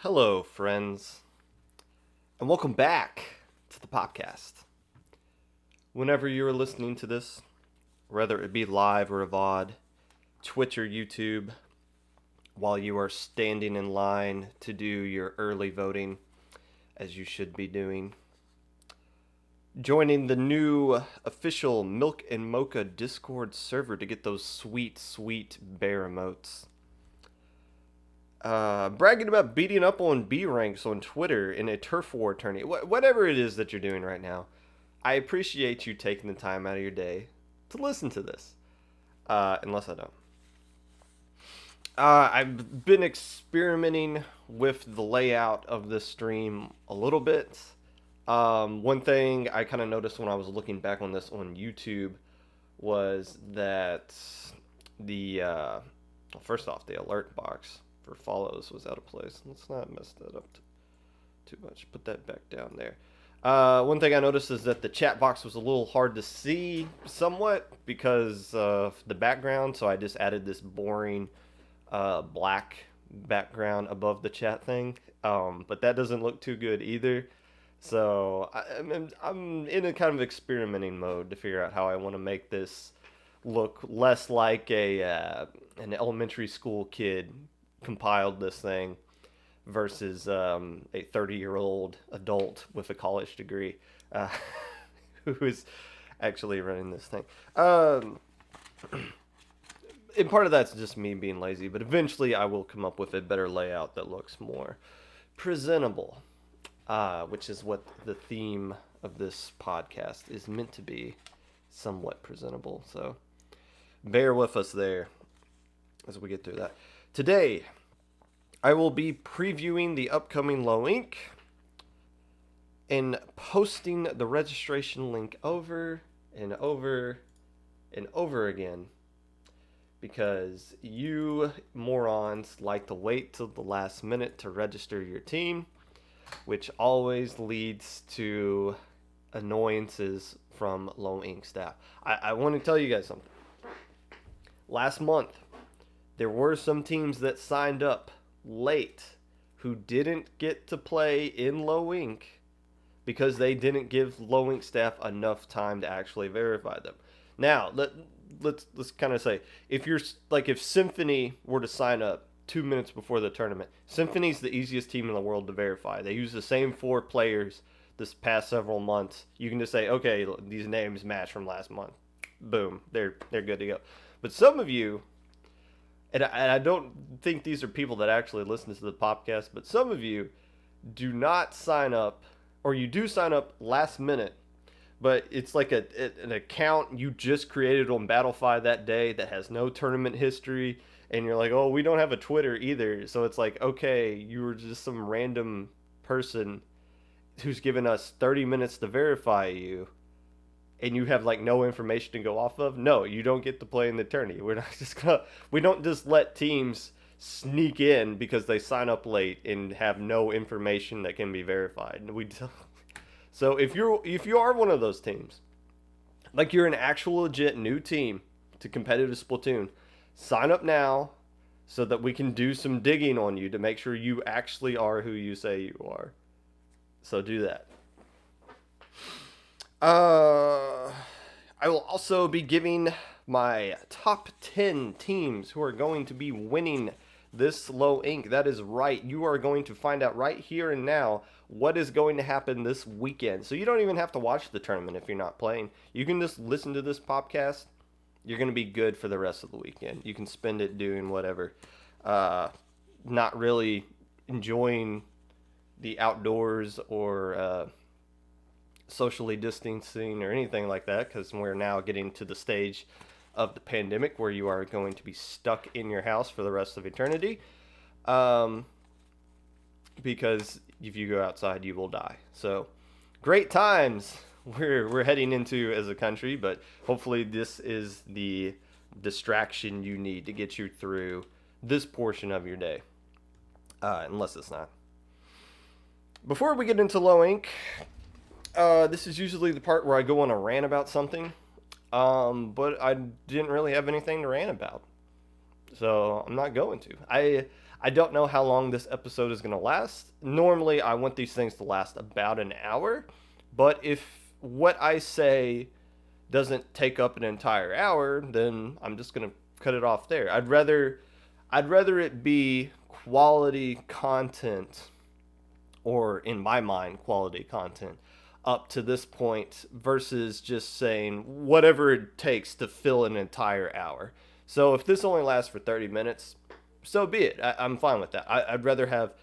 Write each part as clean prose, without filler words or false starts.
Hello, friends, and welcome back to the Popcast. Whenever you are listening to this, whether it be live or a VOD, Twitch or YouTube, while you are standing in line to do your early voting, as you should be doing, joining the new official Milk and Mocha Discord server to get those sweet, sweet bear emotes. Bragging about beating up on B ranks on Twitter in a turf war tourney. Whatever it is that you're doing right now, I appreciate you taking the time out of your day to listen to this. Unless I don't. I've been experimenting with the layout of this stream a little bit. One thing I kind of noticed when I was looking back on this on YouTube was that first off, the alert box for follows was out of place. Let's not mess that up too much. Put that back down there. One thing I noticed is that the chat box was a little hard to see somewhat because of the background, so I just added this boring black background above the chat thing. But that doesn't look too good either. So I'm in a kind of experimenting mode to figure out how I want to make this look less like an elementary school kid compiled this thing versus a 30-year-old adult with a college degree who is actually running this thing. And part of that's just me being lazy, but eventually I will come up with a better layout that looks more presentable, which is what the theme of this podcast is meant to be, somewhat presentable. So bear with us there as we get through that. Today, I will be previewing the upcoming Low Inc. and posting the registration link over and over and over again because you morons like to wait till the last minute to register your team, which always leads to annoyances from Low Inc. staff. I want to tell you guys something. Last month, there were some teams that signed up late who didn't get to play in Low Inc. because they didn't give Low Inc. staff enough time to actually verify them. Now, let's kind of say, if Symphony were to sign up 2 minutes before the tournament, Symphony's the easiest team in the world to verify. They use the same 4 players this past several months. You can just say, okay, these names match from last month. Boom, they're good to go. But some of you, and I don't think these are people that actually listen to the podcast, but some of you do not sign up, or you do sign up last minute, but it's like an account you just created on Battlefy that day that has no tournament history, and you're like, oh, we don't have a Twitter either. So it's like, okay, you were just some random person who's given us 30 minutes to verify you, and you have like no information to go off of. No, you don't get to play in the tourney. We don't just let teams sneak in because they sign up late and have no information that can be verified. So if you are one of those teams, like you're an actual legit new team to competitive Splatoon, sign up now so that we can do some digging on you to make sure you actually are who you say you are. So do that. I will also be giving my top 10 teams who are going to be winning this Low Inc. That is right. You are going to find out right here and now what is going to happen this weekend. So you don't even have to watch the tournament if you're not playing. You can just listen to this podcast. You're going to be good for the rest of the weekend. You can spend it doing whatever. Not really enjoying the outdoors or socially distancing or anything like that, because we're now getting to the stage of the pandemic where you are going to be stuck in your house for the rest of eternity, because if you go outside you will die. So great times we're heading into as a country, but hopefully this is the distraction you need to get you through this portion of your day, unless it's not. Before we get into Low Inc., this is usually the part where I go on a rant about something, but I didn't really have anything to rant about, so I'm not going to. I don't know how long this episode is going to last. Normally, I want these things to last about an hour, but if what I say doesn't take up an entire hour, then I'm just going to cut it off there. I'd rather it be quality content, or in my mind quality content, up to this point versus just saying whatever it takes to fill an entire hour. So if this only lasts for 30 minutes, so be it. I'm fine with that. I'd rather have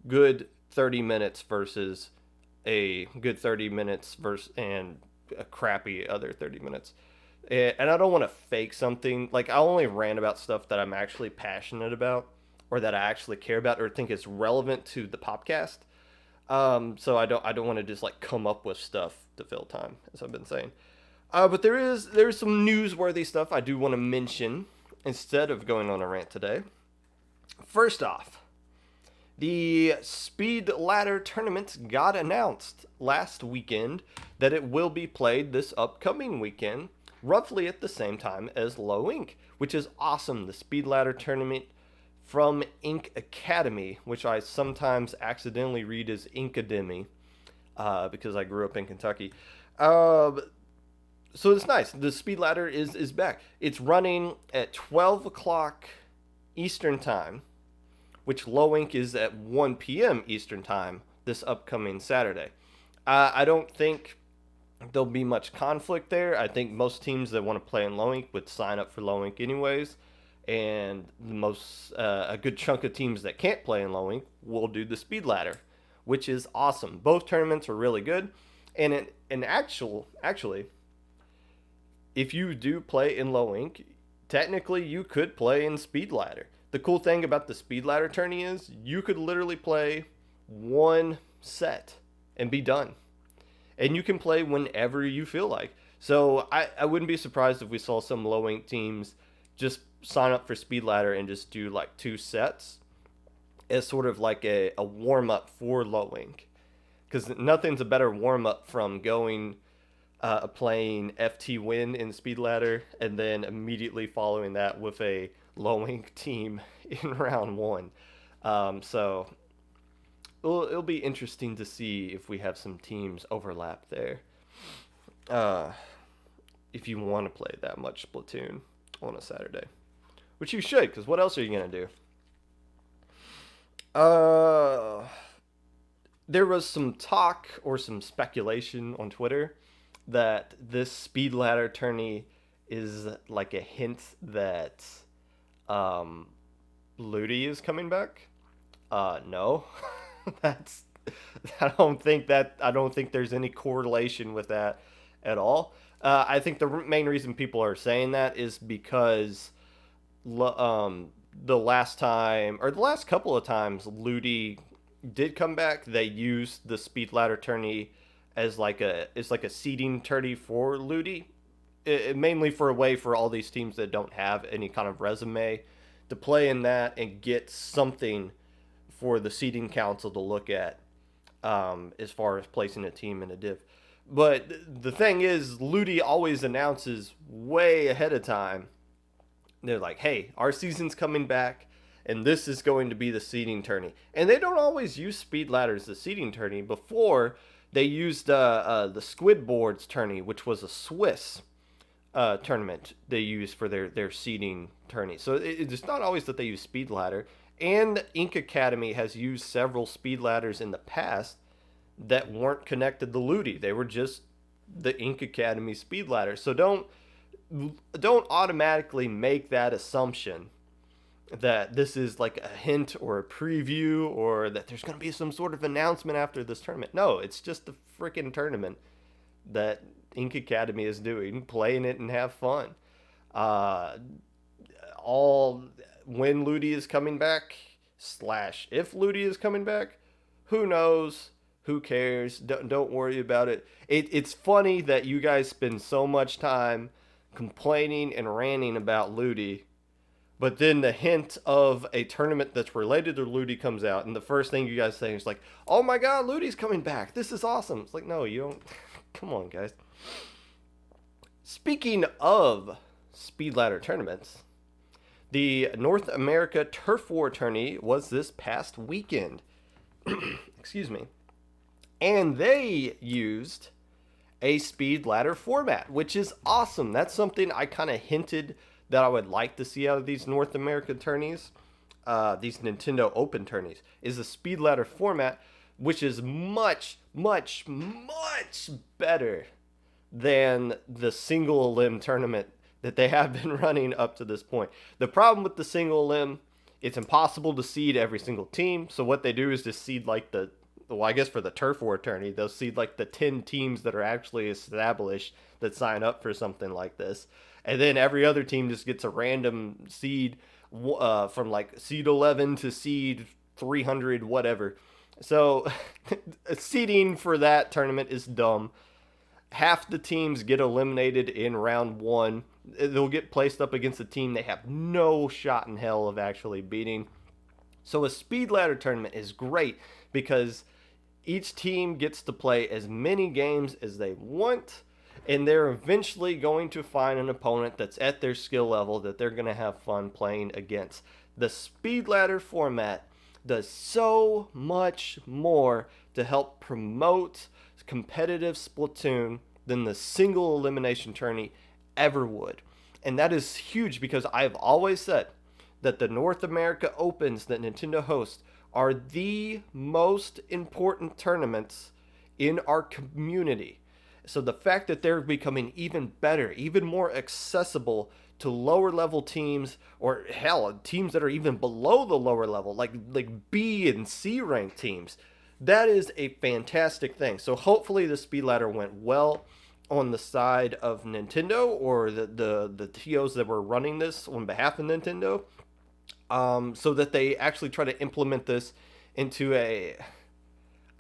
good 30 minutes versus a good 30 minutes versus and a crappy other 30 minutes. And I don't want to fake something. Like, I only rant about stuff that I'm actually passionate about, or that I actually care about, or think is relevant to the podcast. So I don't want to just like come up with stuff to fill time, as I've been saying. But there's some newsworthy stuff I do want to mention instead of going on a rant today. First off, the Speed Ladder tournament got announced last weekend that it will be played this upcoming weekend, roughly at the same time as Low Ink, which is awesome. The Speed Ladder tournament from Ink Academy, which I sometimes accidentally read as Inkademy, because I grew up in Kentucky. So it's nice. The Speed Ladder is back. It's running at 12 o'clock Eastern Time, which Low Ink is at 1 p.m. Eastern Time this upcoming Saturday. I don't think there'll be much conflict there. I think most teams that want to play in Low Ink would sign up for Low Ink anyways. And a good chunk of teams that can't play in Low Ink will do the Speed Ladder, which is awesome. Both tournaments are really good. And actually, if you do play in Low Ink, technically you could play in Speed Ladder. The cool thing about the Speed Ladder tourney is you could literally play one set and be done. And you can play whenever you feel like. So I wouldn't be surprised if we saw some Low Ink teams just sign up for Speed Ladder and just do like 2 sets as sort of like a warm-up for Low Ink. Because nothing's a better warm-up from going playing FT Win in Speed Ladder and then immediately following that with a Low Ink team in round 1. So it'll be interesting to see if we have some teams overlap there. If you want to play that much Splatoon on a Saturday. Which you should, because what else are you going to do? There was some talk or some speculation on Twitter that this Speed Ladder tourney is like a hint that Ludi is coming back. No. That's I don't think there's any correlation with that at all. I think the main reason people are saying that is because the last couple of times Ludi did come back, they used the Speed Ladder tourney as like a seeding tourney for Ludi, mainly for a way for all these teams that don't have any kind of resume to play in that and get something for the seeding council to look at, as far as placing a team in a div. But the thing is, Ludi always announces way ahead of time. They're like, hey, our season's coming back, and this is going to be the seeding tourney. And they don't always use Speed Ladder as the seeding tourney. Before, they used the Squid Boards tourney, which was a Swiss tournament they used for their seeding tourney. So it's not always that they use Speed Ladder. And Ink Academy has used several Speed Ladders in the past that weren't connected to Ludi. They were just the Ink Academy Speed Ladder. So don't automatically make that assumption that this is like a hint or a preview or that there's going to be some sort of announcement after this tournament. No, it's just the freaking tournament that Ink Academy is doing. Play in it and have fun. When Ludi is coming back, / if Ludi is coming back, who knows? Who cares? Don't worry about it. It's funny that you guys spend so much time complaining and ranting about Ludi, but then the hint of a tournament that's related to Ludi comes out, and the first thing you guys say is like, oh my god, Ludi's coming back. This is awesome. It's like, no, you don't. Come on, guys. Speaking of Speed Ladder tournaments, The North America Turf War tourney was this past weekend. Excuse me. And they used a speed ladder format, which is awesome. That's something I kind of hinted that I would like to see out of these North American tourneys, these Nintendo Open tourneys, is a speed ladder format, which is much, much, much better than the single limb tournament that they have been running up to this point. The problem with the single limb, it's impossible to seed every single team. So what they do is just seed like well, I guess for the Turf War tourney, they'll seed like the 10 teams that are actually established that sign up for something like this. And then every other team just gets a random seed from like seed 11 to seed 300, whatever. So seeding for that tournament is dumb. Half the teams get eliminated in round one. They'll get placed up against a team they have no shot in hell of actually beating. So a speed ladder tournament is great because each team gets to play as many games as they want, and they're eventually going to find an opponent that's at their skill level that they're going to have fun playing against. The speed ladder format does so much more to help promote competitive Splatoon than the single elimination tourney ever would. And that is huge because I've always said that the North America Opens that Nintendo hosts are the most important tournaments in our community. So the fact that they're becoming even better, even more accessible to lower level teams, or hell, teams that are even below the lower level, like B and C ranked teams, that is a fantastic thing. So hopefully the speed ladder went well on the side of Nintendo, or the TOs that were running this on behalf of Nintendo, so that they actually try to implement this into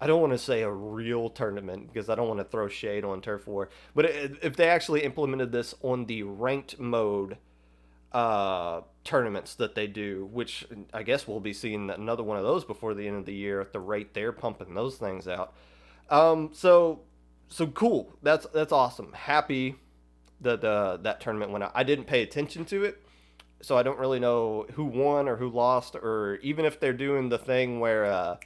I don't want to say a real tournament because I don't want to throw shade on Turf War, but if they actually implemented this on the ranked mode tournaments that they do, which I guess we'll be seeing another one of those before the end of the year at the rate they're pumping those things out. So cool. That's awesome. Happy that that tournament went out. I didn't pay attention to it, so I don't really know who won or who lost, or even if they're doing the thing where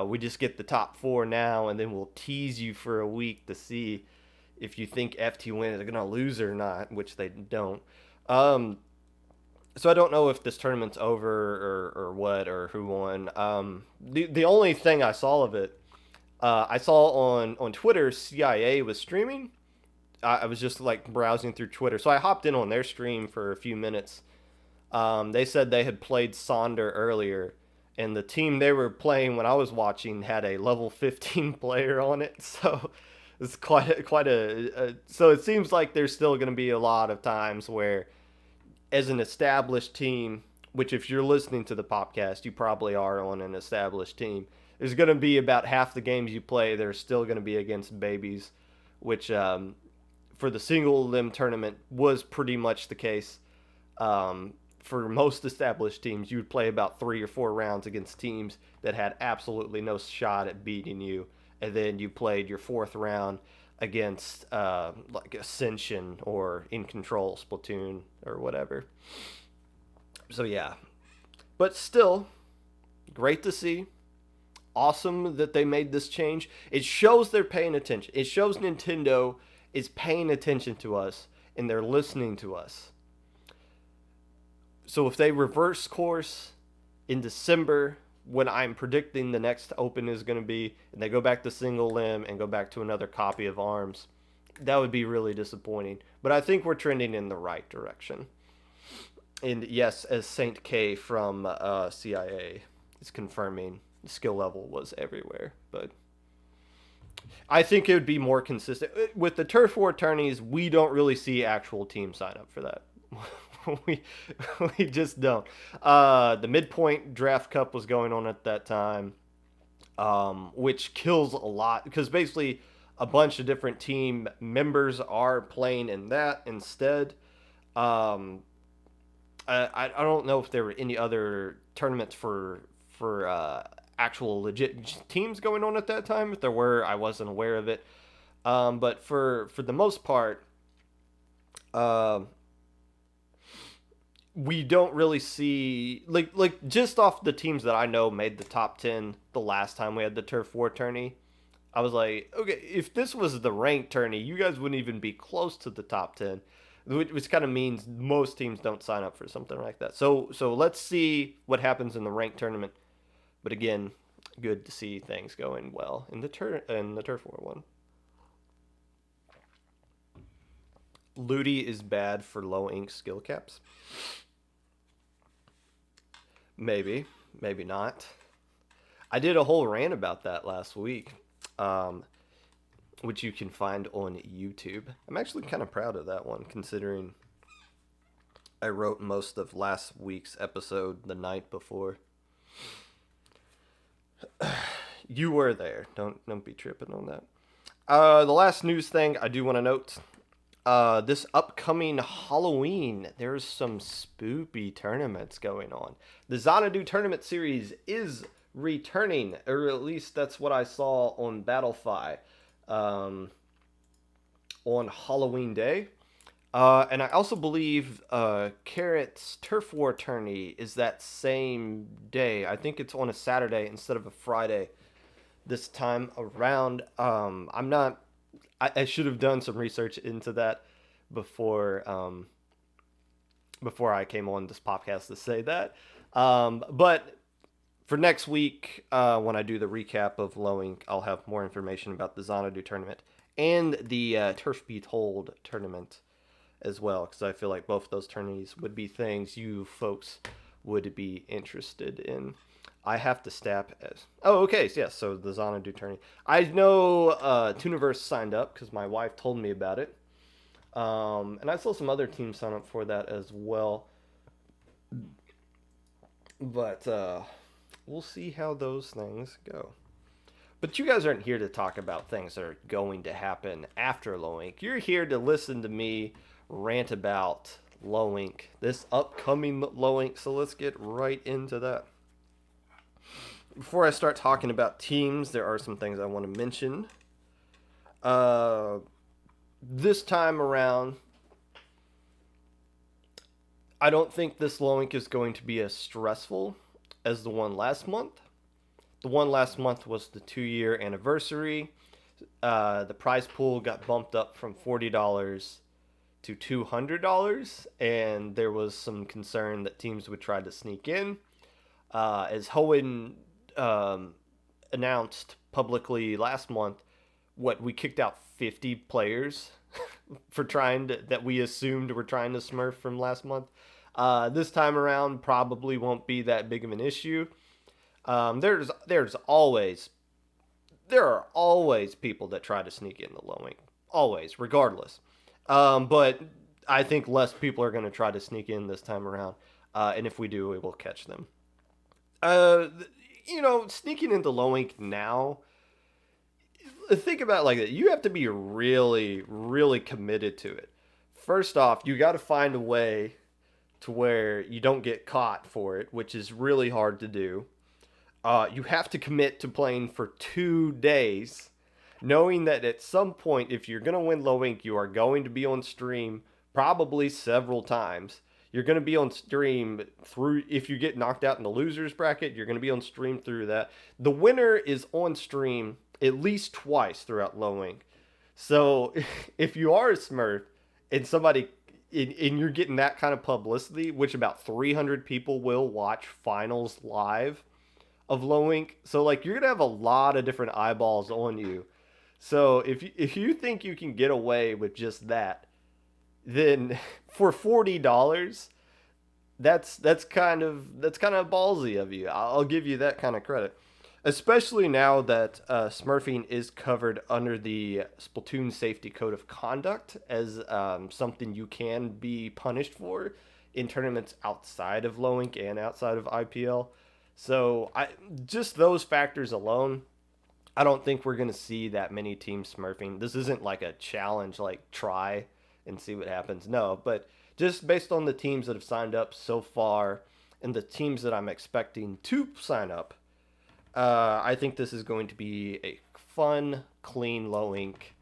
we just get the top four now, and then we'll tease you for a week to see if you think FT wins, they're gonna lose or not, which they don't. So I don't know if this tournament's over or what or who won. The only thing I saw of it, I saw on Twitter, CIA was streaming. I was just like browsing through Twitter, so I hopped in on their stream for a few minutes. They said they had played Sonder earlier, and the team they were playing when I was watching had a level 15 player on it. So it's quite a so it seems like there's still going to be a lot of times where, as an established team, which if you're listening to the Popcast, you probably are on an established team, there's going to be about half the games you play that are still going to be against babies, which for the single limb tournament was pretty much the case. For most established teams, you would play about 3 or 4 rounds against teams that had absolutely no shot at beating you, and then you played your 4th round against like Ascension or In Control Splatoon or whatever. So yeah, but still great to see. Awesome that they made this change. It shows they're paying attention. It shows Nintendo is paying attention to us and they're listening to us. So if they reverse course in December, when I'm predicting the next Open is going to be, and they go back to single limb and go back to another copy of ARMS, that would be really disappointing. But I think we're trending in the right direction. And yes, as Saint K from CIA is confirming, the skill level was everywhere. But I think it would be more consistent. With the Turf War tourneys, we don't really see actual teams sign up for that. we just don't. The Midpoint Draft Cup was going on at that time, which kills a lot because basically a bunch of different team members are playing in that instead. I don't know if there were any other tournaments for actual legit teams going on at that time. If there were, I wasn't aware of it. But for the most part, we don't really see like just off the teams that I know made the top 10 the last time we had the Turf War tourney. I was like, okay, if this was the ranked tourney, you guys wouldn't even be close to the top 10, which kind of means most teams don't sign up for something like that. So let's see what happens in the ranked tournament. But again, good to see things going well in the Turf War one. Ludi is bad for low ink skill caps. Maybe, maybe not. I did a whole rant about that last week, um, which you can find on YouTube. I'm actually kind of proud of that one, considering I wrote most of last week's episode the night before. You were there. Don't be tripping on that. The last news thing I do want to note. This upcoming Halloween, there's some spoopy tournaments going on. The Xanadu tournament series is returning, or at least that's what I saw on Battlefy on Halloween Day. And I also believe Carrot's Turf War tourney is that same day. I think it's on a Saturday instead of a Friday this time around. I'm not. I should have done some research into that before before I came on this podcast to say that. But for next week, when I do the recap of Lowing, I'll have more information about the Xanadu tournament and the Turf Be Told tournament as well, because I feel like both those tourneys would be things you folks would be interested in. I have to stab as. Oh, okay. Yes, so the Xanadu tourney. I know Tooniverse signed up because my wife told me about it. And I saw some other teams sign up for that as well. But we'll see how those things go. But you guys aren't here to talk about things that are going to happen after Low Ink. You're here to listen to me rant about Low Ink, this upcoming Low Ink. So let's get right into that. Before I start talking about teams, there are some things I want to mention. This time around, I don't think this Low Ink is going to be as stressful as the one last month. The one last month was the 2-year anniversary. The prize pool got bumped up from $40 to $200, and there was some concern that teams would try to sneak in. As Hoenn announced publicly last month, we kicked out 50 players for that we assumed were trying to smurf from last month. This time around probably won't be that big of an issue. There are always people that try to sneak in the Low Ink, always, regardless. But I think less people are going to try to sneak in this time around, and if we do, we will catch them. Sneaking into Low Ink now, think about it like that. You have to be really, really committed to it. First off, you got to find a way to where you don't get caught for it, which is really hard to do. You have to commit to playing for 2 days, knowing that at some point, if you're going to win Low Ink, you are going to be on stream probably several times. You're going to be on stream through, if you get knocked out in the losers bracket, you're going to be on stream through that. The winner is on stream at least twice throughout Low Ink. So if you are a Smurf and and you're getting that kind of publicity, which about 300 people will watch finals live of Low Ink. So you're going to have a lot of different eyeballs on you. So if you think you can get away with just that, then for $40, that's kind of ballsy of you. I'll give you that kind of credit, especially now that Smurfing is covered under the Splatoon Safety Code of Conduct as something you can be punished for in tournaments outside of Low Ink and outside of IPL. So just those factors alone, I don't think we're going to see that many teams smurfing. This isn't like a challenge, try and see what happens. No, but just based on the teams that have signed up so far and the teams that I'm expecting to sign up, I think this is going to be a fun, clean Low Ink,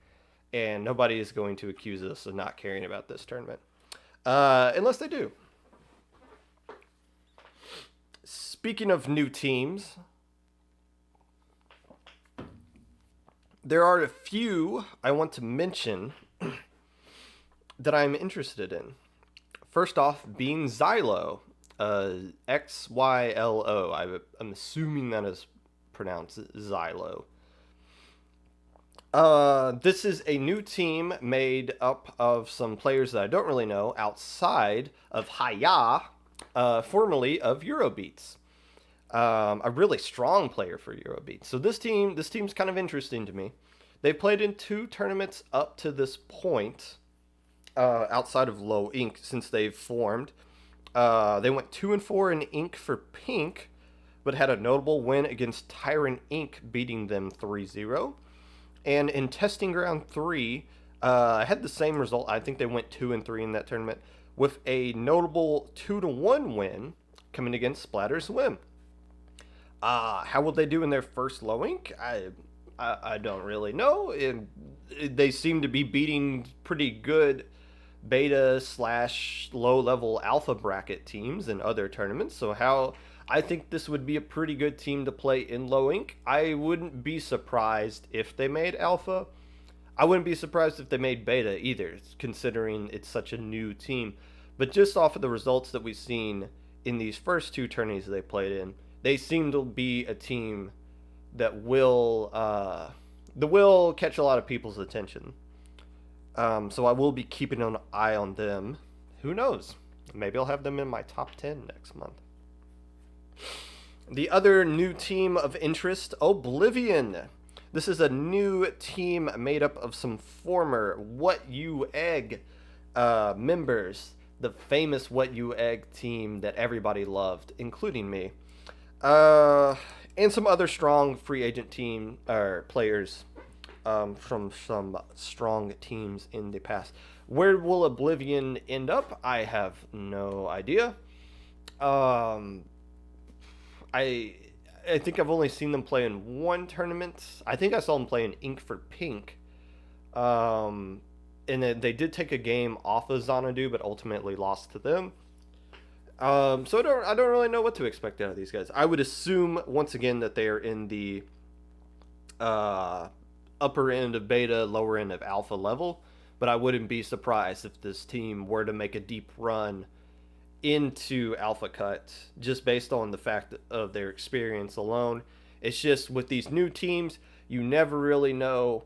and nobody is going to accuse us of not caring about this tournament. Unless they do. Speaking of new teams, there are a few I want to mention that I'm interested in. First off, being Xylo, XYLO. I'm assuming that is pronounced Xylo. This is a new team made up of some players that I don't really know outside of Haya, formerly of Eurobeats. A really strong player for Eurobeats. So this team's kind of interesting to me. They played in two tournaments up to this point, outside of Low Ink since they've formed. They went 2-4 in Ink for Pink, but had a notable win against Tyrant Ink, beating them 3-0. And in Testing Ground 3, had the same result. I think they went 2-3 in that tournament, with a notable 2-1 win coming against Splatter Swim. How will they do in their first Low Ink? I don't really know. They seem to be beating pretty good beta slash low level alpha bracket teams in other tournaments. So I think this would be a pretty good team to play in Low Ink. I wouldn't be surprised if they made alpha. I wouldn't be surprised if they made beta either, considering it's such a new team. But just off of the results that we've seen in these first two tourneys they played in, they seem to be a team that will catch a lot of people's attention. So I will be keeping an eye on them. Who knows? Maybe I'll have them in my top 10 next month. The other new team of interest, Oblivion. This is a new team made up of some former What You Egg members. The famous What You Egg team that everybody loved, including me. And some other strong free agent team or players from some strong teams in the past. Where will Oblivion end up? I have no idea. I think I've only seen them play in one tournament. I think I saw them play in Ink for Pink. And then they did take a game off of Xanadu, but ultimately lost to them. So I don't really know what to expect out of these guys. I would assume once again that they are in the upper end of beta, lower end of alpha level. But I wouldn't be surprised if this team were to make a deep run into Alpha Cut, just based on the fact of their experience alone. It's just with these new teams, you never really know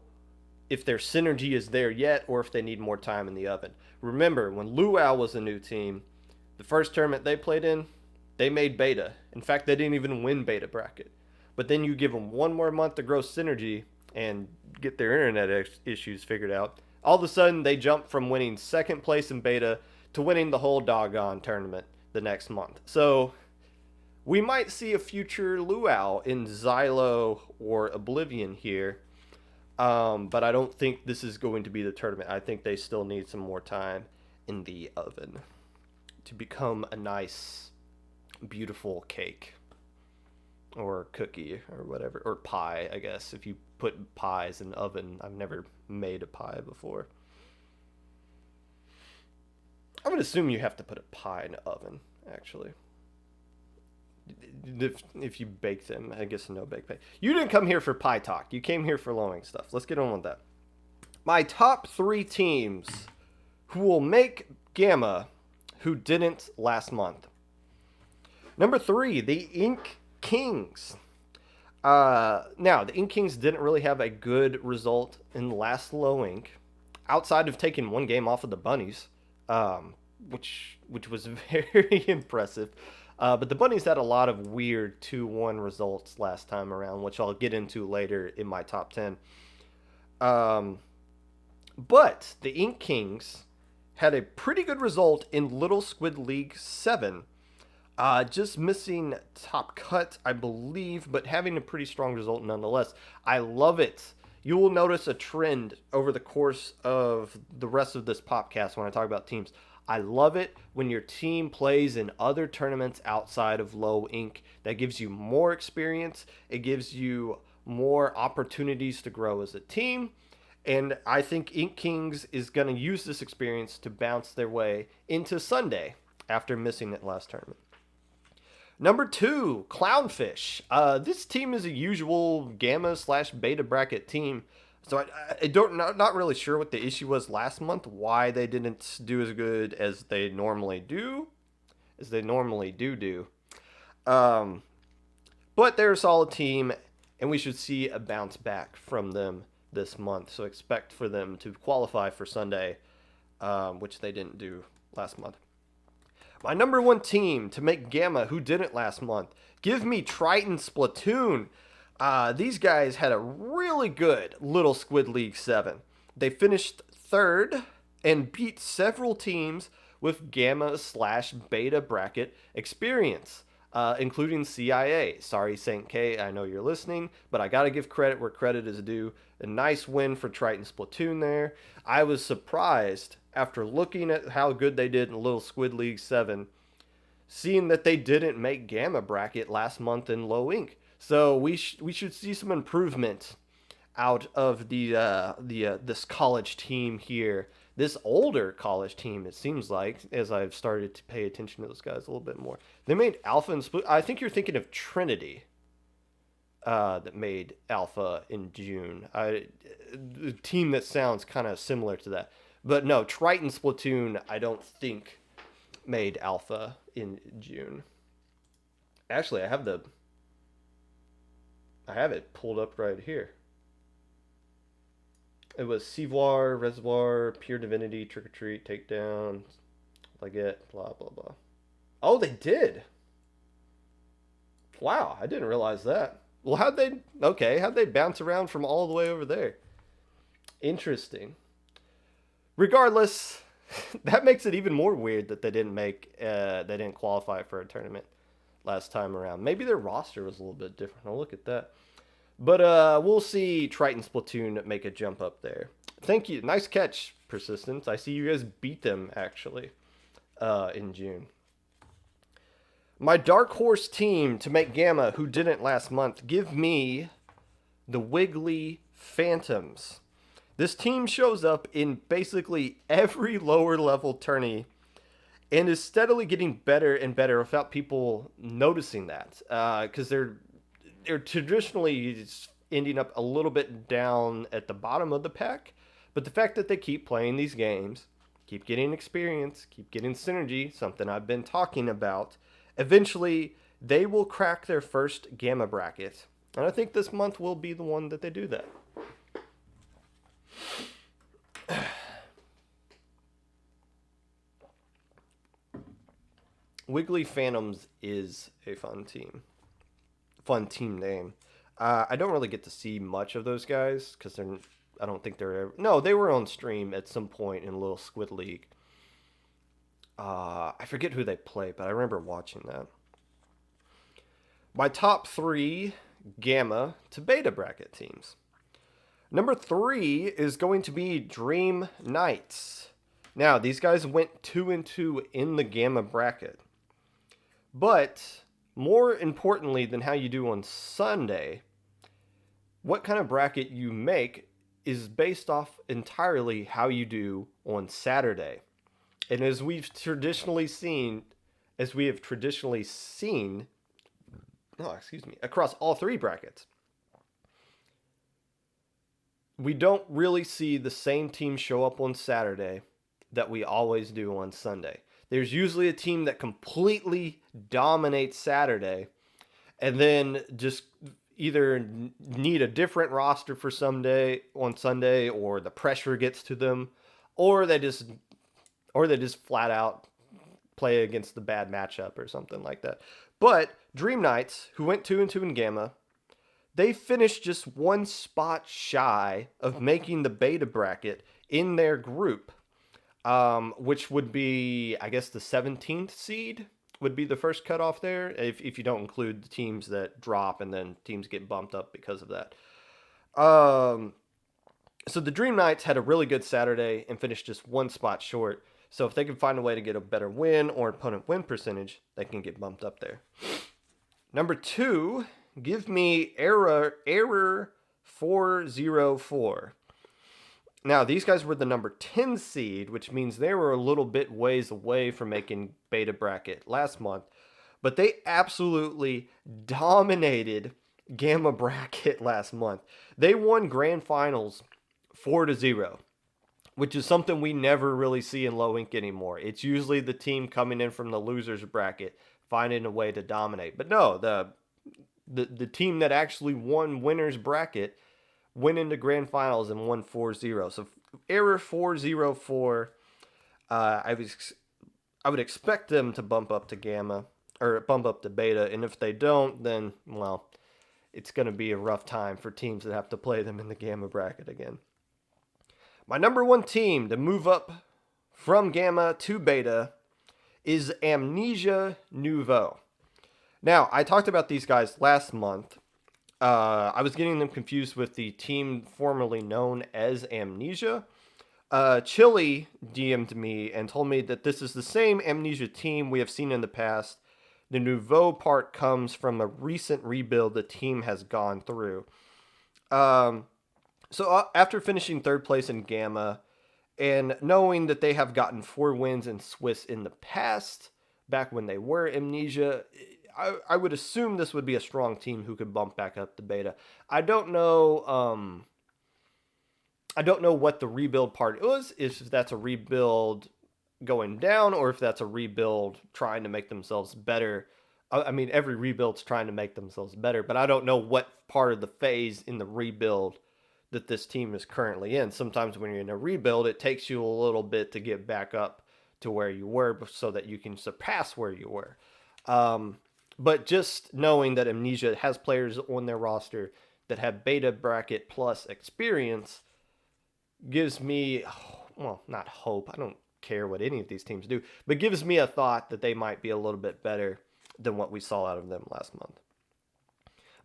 if their synergy is there yet or if they need more time in the oven. Remember, when Luau was a new team, the first tournament they played in, they made beta. In fact, they didn't even win beta bracket. But then you give them one more month to grow synergy and get their internet issues figured out. All of a sudden, they jump from winning second place in beta to winning the whole doggone tournament the next month. So we might see a future Luau in Xylo or Oblivion here. But I don't think this is going to be the tournament. I think they still need some more time in the oven to become a nice, beautiful cake or cookie or whatever, or pie, I guess, if you put pies in oven. I've never made a pie before. I would assume you have to put a pie in the oven, actually. If you bake them, I guess no bake pie. You didn't come here for pie talk. You came here for lowing stuff. Let's get on with that. My top 3 teams who will make Gamma who didn't last month. Number 3, the Ink Kings. Now, the Ink Kings didn't really have a good result in last Low Ink, outside of taking one game off of the Bunnies, which was very impressive. But the Bunnies had a lot of weird 2-1 results last time around, which I'll get into later in my top 10. But the Ink Kings had a pretty good result in Little Squid League 7. Just missing top cut, I believe, but having a pretty strong result nonetheless. I love it. You will notice a trend over the course of the rest of this podcast when I talk about teams. I love it when your team plays in other tournaments outside of Low Ink. That gives you more experience. It gives you more opportunities to grow as a team. And I think Ink Kings is going to use this experience to bounce their way into Sunday after missing it last tournament. Number 2, Clownfish. This team is a usual Gamma slash Beta bracket team. So I don't not really sure what the issue was last month. Why they didn't do as good as they normally do, Um, but they're a solid team, and we should see a bounce back from them this month. So expect for them to qualify for Sunday, which they didn't do last month. My number 1 team to make Gamma, who didn't last month. Give me Triton Splatoon. These guys had a really good Little Squid League 7. They finished 3rd and beat several teams with Gamma slash Beta bracket experience, including CIA. Sorry, St. K, I know you're listening, but I got to give credit where credit is due. A nice win for Triton Splatoon there. I was surprised after looking at how good they did in Little Squid League 7, seeing that they didn't make Gamma bracket last month in Low Ink. So we should see some improvement out of this college team here. This older college team, it seems like, as I've started to pay attention to those guys a little bit more. They made Alpha and Split. I think you're thinking of Trinity, that made Alpha in June. A team that sounds kind of similar to that. But no, Triton Splatoon, I don't think made Alpha in June. Actually, I have it pulled up right here. It was Civoir, Reservoir, Pure Divinity, Trick or Treat, Takedown, Leggett, blah, blah, blah. Oh, they did. Wow, I didn't realize that. Well, how'd they bounce around from all the way over there? Interesting. Regardless, that makes it even more weird that they didn't qualify for a tournament last time around. Maybe their roster was a little bit different. I'll look at that. But we'll see Triton Splatoon make a jump up there. Thank you. Nice catch, Persistence. I see you guys beat them, actually, in June. My dark horse team to make Gamma, who didn't last month, give me the Wiggly Phantoms. This team shows up in basically every lower level tourney and is steadily getting better and better without people noticing that, because they're traditionally ending up a little bit down at the bottom of the pack. But the fact that they keep playing these games, keep getting experience, keep getting synergy, something I've been talking about, eventually they will crack their first Gamma bracket. And I think this month will be the one that they do that. Wiggly Phantoms is a fun team name. I don't really get to see much of those guys because I don't think they're ever. No, they were on stream at some point in Little Squid League. I forget who they play, but I remember watching that. My top 3 Gamma to Beta bracket teams. Number 3 is going to be Dream Knights. Now, these guys went 2-2 in the Gamma bracket. But more importantly than how you do on Sunday, what kind of bracket you make is based off entirely how you do on Saturday. And as we have traditionally seen, across all 3 brackets, we don't really see the same team show up on Saturday that we always do on Sunday. There's usually a team that completely dominates Saturday and then just either need a different roster for Sunday, or the pressure gets to them, or they just flat out play against the bad matchup or something like that. But Dream Knights, who went 2-2 in Gamma, they finished just 1 spot shy of making the beta bracket in their group, which would be, I guess, the 17th seed would be the first cutoff there, if you don't include the teams that drop and then teams get bumped up because of that. So the Dream Knights had a really good Saturday and finished just 1 spot short. So if they can find a way to get a better win or opponent win percentage, they can get bumped up there. Number 2, give me Error 404. Now, these guys were the number 10 seed, which means they were a little bit ways away from making beta bracket last month. but they absolutely dominated Gamma Bracket last month. They won grand finals 4-0, which is something we never really see in low ink anymore. It's usually the team coming in from the losers bracket finding a way to dominate. But no, the team that actually won winners bracket went into grand finals and won 4-0. So error 404. I would expect them to bump up to gamma or bump up to beta, and if they don't, then well, it's going to be a rough time for teams that have to play them in the gamma bracket again. My number one team to move up from gamma to beta is Amnesia Nouveau. Now, I talked about these guys last month. I was getting them confused with the team formerly known as Amnesia. Chili DM'd me and told me that this is the same Amnesia team we have seen in the past. The Nouveau part comes from a recent rebuild the team has gone through. So after finishing third place in Gamma and knowing that they have gotten 4 wins in Swiss in the past, back when they were Amnesia, I would assume this would be a strong team who could bump back up to beta. I don't know. I don't know what the rebuild part is. If that's a rebuild going down, or if that's a rebuild trying to make themselves better. I mean, every rebuild's trying to make themselves better, but I don't know what part of the phase in the rebuild that this team is currently in. Sometimes when you're in a rebuild, it takes you a little bit to get back up to where you were so that you can surpass where you were. But just knowing that Amnesia has players on their roster that have beta bracket plus experience gives me, well, not hope. I don't care what any of these teams do, but gives me a thought that they might be a little bit better than what we saw out of them last month.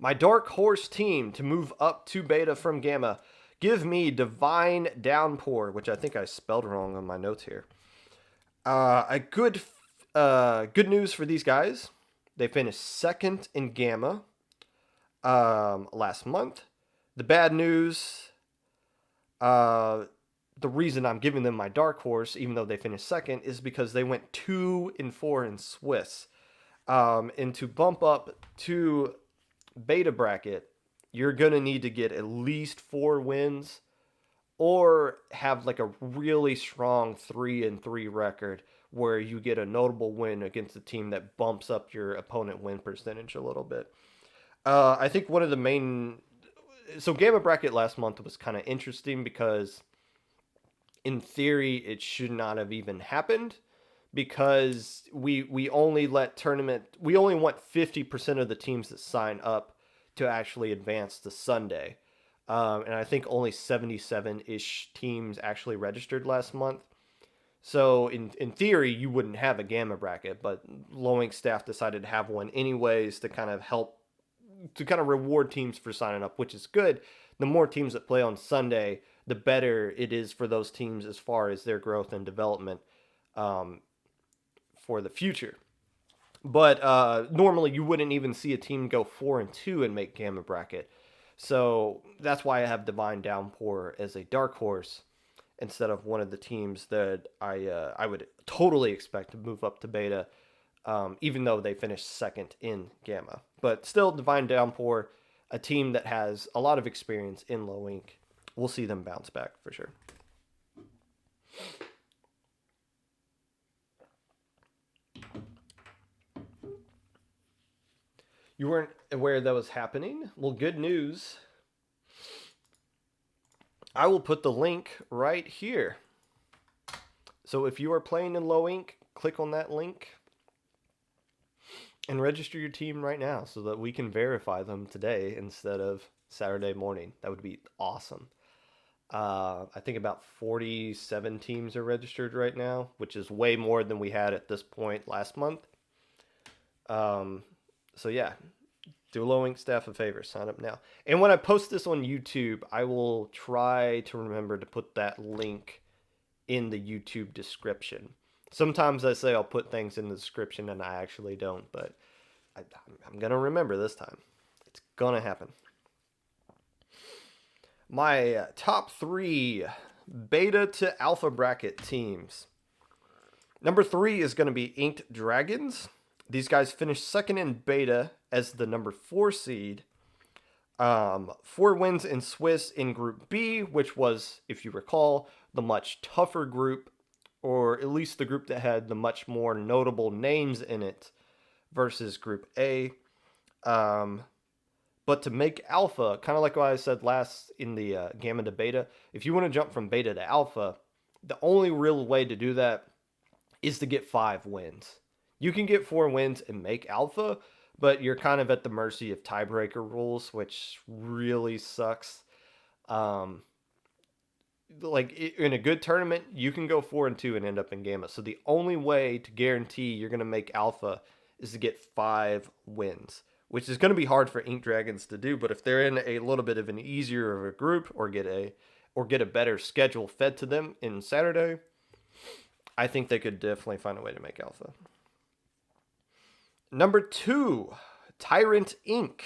My dark horse team to move up to beta from gamma, give me Divine Downpour, which I think I spelled wrong on my notes here. Good news for these guys. They finished second in gamma last month. The bad news, the reason I'm giving them my dark horse, even though they finished second, is because they went 2-4 in Swiss. And to bump up to beta bracket, you're going to need to get at least 4 wins or have like a really strong 3-3 record where you get a notable win against a team that bumps up your opponent win percentage a little bit. I think one of the main... So Gamma Bracket last month was kind of interesting because in theory it should not have even happened, because we only want 50% of the teams that sign up to actually advance to Sunday. And I think only 77-ish teams actually registered last month. So in theory, you wouldn't have a gamma bracket, but Low Ink staff decided to have one anyways to kind of help, to kind of reward teams for signing up, which is good. The more teams that play on Sunday, the better it is for those teams as far as their growth and development for the future. But normally you wouldn't even see a team go 4-2 and make gamma bracket. So that's why I have Divine Downpour as a dark horse instead of one of the teams that I would totally expect to move up to beta, even though they finished second in gamma. But still, Divine Downpour, a team that has a lot of experience in Low Ink. We'll see them bounce back for sure. You weren't aware that was happening? Well, good news. I will put the link right here. So if you are playing in Low Ink, click on that link and register your team right now so that we can verify them today instead of Saturday morning. That would be awesome. I think about 47 teams are registered right now, which is way more than we had at this point last month. So yeah, do Low Ink staff a favor, sign up now. And when I post this on YouTube, I will try to remember to put that link in the YouTube description. Sometimes I say I'll put things in the description and I actually don't, but I'm going to remember this time. It's going to happen. My top 3 beta to alpha bracket teams. Number 3 is going to be Inked Dragons. These guys finished second in beta as the number 4 seed. 4 wins in Swiss in Group B, which was, if you recall, the much tougher group, or at least the group that had the much more notable names in it versus Group A. Um, but to make alpha, kind of like what I said last in the gamma to beta, if you want to jump from beta to alpha, the only real way to do that is to get 5 wins. You can get 4 wins and make alpha, but you're kind of at the mercy of tiebreaker rules, which really sucks. Um, like in a good tournament, you can go 4-2 and end up in gamma. So the only way to guarantee you're going to make alpha is to get 5 wins, which is going to be hard for Ink Dragons to do. But if they're in a little bit of an easier of a group or get a better schedule fed to them in Saturday, I think they could definitely find a way to make alpha. Number 2, Tyrant Inc.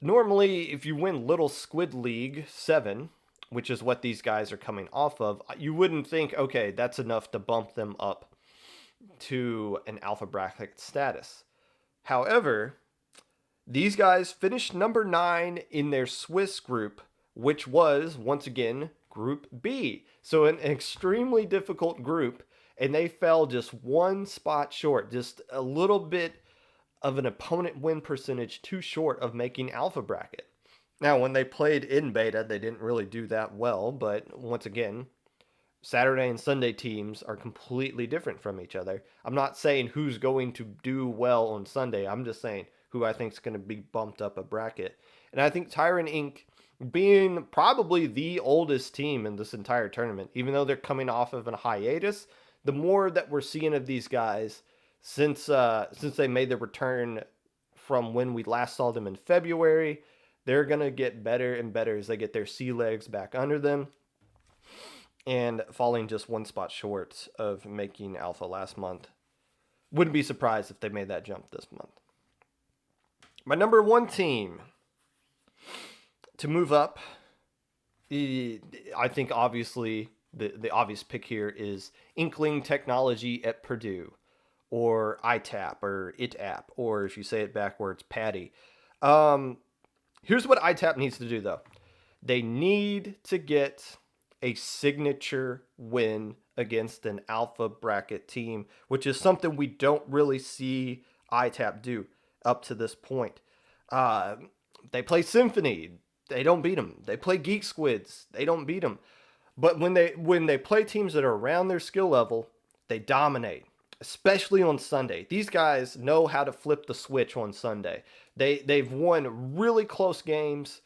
Normally, if you win Little Squid League 7, which is what these guys are coming off of, you wouldn't think, okay, that's enough to bump them up to an alpha bracket status. However, these guys finished number 9 in their Swiss group, which was, once again, Group B. So an extremely difficult group, and they fell just one spot short, just a little bit of an opponent win percentage too short of making alpha bracket. Now, when they played in beta, they didn't really do that well, but once again, Saturday and Sunday teams are completely different from each other. I'm not saying who's going to do well on Sunday. I'm just saying who I think is going to be bumped up a bracket. And I think Tyrant Inc., being probably the oldest team in this entire tournament, even though they're coming off of a hiatus, the more that we're seeing of these guys since they made their return from when we last saw them in February, they're going to get better and better as they get their sea legs back under them, and falling just one spot short of making alpha last month. Wouldn't be surprised if they made that jump this month. My number 1 team to move up, I think obviously the obvious pick here is Inkling Technology at Purdue, or ITAP, or ITAP, or if you say it backwards, Patty. Here's what ITAP needs to do, though. They need to get a signature win against an alpha bracket team, which is something we don't really see ITAP do up to this point. They play Symphony. They don't beat them. They play Geek Squids. They don't beat them. But when they play teams that are around their skill level, they dominate, especially on Sunday. These guys know how to flip the switch on Sunday. They've won really close games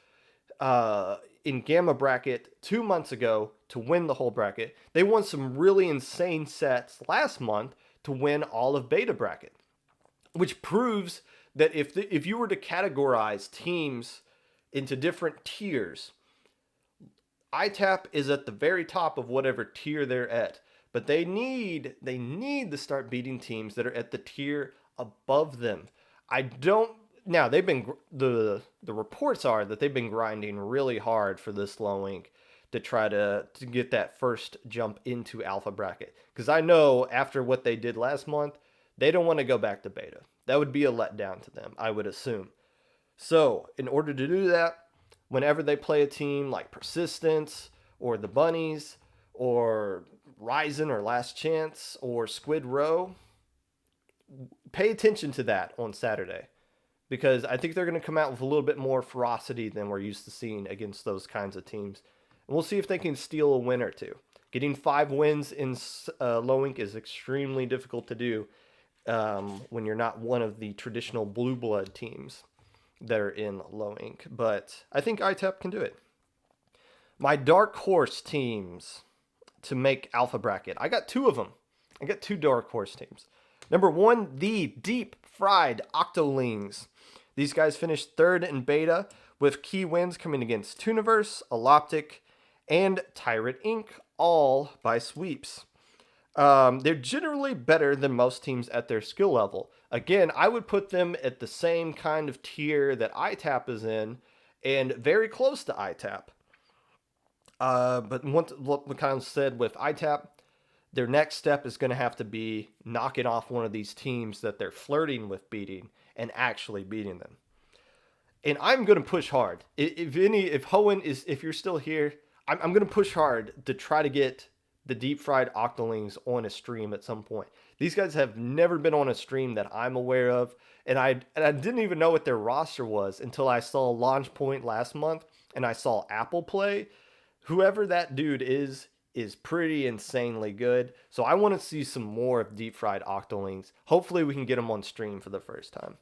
in Gamma Bracket 2 months ago to win the whole bracket. They won some really insane sets last month to win all of Beta Bracket, which proves that if you were to categorize teams into different tiers, ITAP is at the very top of whatever tier they're at. But they need to start beating teams that are at the tier above them. Now they've been the reports are that they've been grinding really hard for this low ink to try to get that first jump into alpha bracket. Because I know after what they did last month, they don't want to go back to beta. That would be a letdown to them, I would assume. So in order to do that, whenever they play a team like Persistence or the Bunnies or Ryzen or Last Chance or Squid Row, pay attention to that on Saturday, because I think they're going to come out with a little bit more ferocity than we're used to seeing against those kinds of teams. And we'll see if they can steal a win or two. Getting 5 wins in low ink is extremely difficult to do when you're not one of the traditional blue blood teams that are in low ink. But I think ITAP can do it. My dark horse teams to make alpha bracket, I got 2 of them. I got 2 dark horse teams. Number 1, the deep fried Octolings. These guys finished 3rd in beta with key wins coming against Tooniverse, Alloptic, and Tyrant Inc., all by sweeps. They're generally better than most teams at their skill level. Again, I would put them at the same kind of tier that ITAP is in, and very close to ITAP. But what we kind of said with ITAP, Their next step is going to have to be knocking off one of these teams that they're flirting with beating and actually beating them. And I'm going to push hard. If Hoenn is, if you're still here, I'm going to push hard to try to get the deep fried octolings on a stream at some point. These guys have never been on a stream that I'm aware of, and I didn't even know what their roster was until I saw Launch Point last month and I saw Apple play. Whoever that dude is pretty insanely good. So I want to see some more of deep fried octolings. Hopefully we can get them on stream for the first time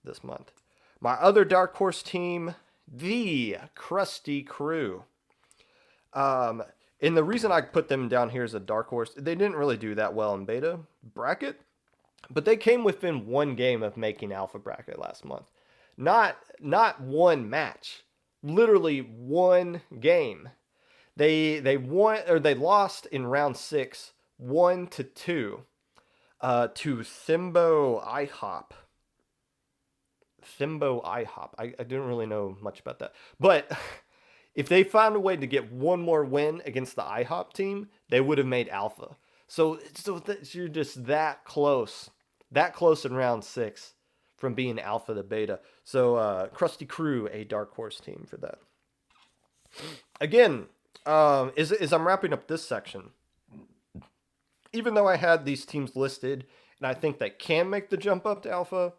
this month. My other dark horse team, the Krusty Crew. And the reason I put them down here as a dark horse, they didn't really do that well in beta bracket, but they came within one game of making alpha bracket last month. Not one match, literally one game. They won, or they lost in round 6, 1-2, to Thimbo IHOP. Thimbo IHOP. I didn't really know much about that, but if they found a way to get one more win against the IHOP team, they would have made alpha. So you're just that close in round 6 from being alpha to beta. So Krusty Crew, a dark horse team for that. Again, as I'm wrapping up this section, even though I had these teams listed and I think they can make the jump up to alpha,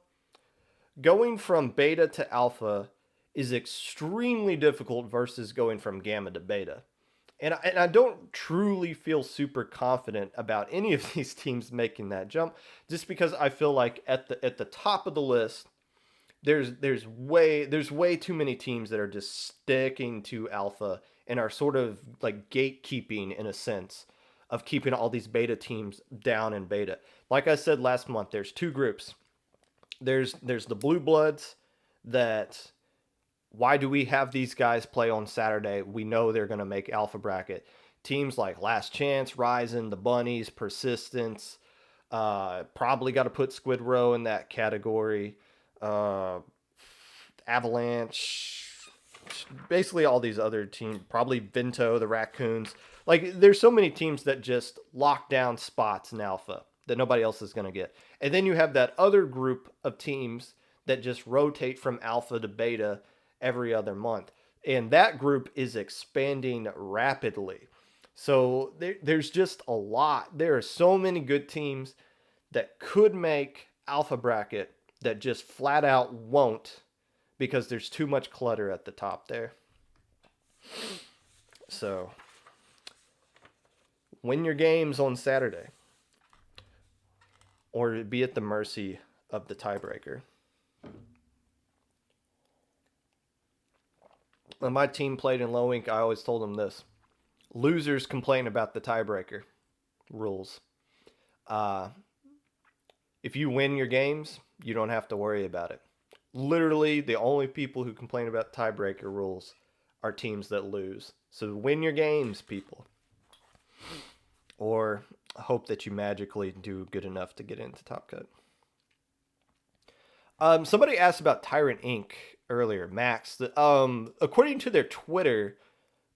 going from beta to alpha is extremely difficult versus going from gamma to beta. And I don't truly feel super confident about any of these teams making that jump, just because I feel like at the top of the list, there's way too many teams that are just sticking to alpha and are sort of like gatekeeping in a sense of keeping all these beta teams down in beta. Like I said last month, there's two groups. There's the Blue Bloods that, why do we have these guys play on Saturday? We know they're going to make alpha bracket. Teams like Last Chance, Ryzen, the Bunnies, Persistence, probably got to put Squid Row in that category. Avalanche, basically all these other teams, probably Vento, the Raccoons. Like, there's so many teams that just lock down spots in alpha that nobody else is going to get. And then you have that other group of teams that just rotate from alpha to beta every other month. And that group is expanding rapidly. So there's just a lot. There are so many good teams that could make alpha bracket that just flat out won't, because there's too much clutter at the top there. So win your games on Saturday, or be at the mercy of the tiebreaker. When my team played in low ink, I always told them this: losers complain about the tiebreaker rules. If you win your games, you don't have to worry about it. Literally, the only people who complain about tiebreaker rules are teams that lose. So win your games, people. Or hope that you magically do good enough to get into Top Cut. Somebody asked about Tyrant Inc. earlier, Max. According to their Twitter,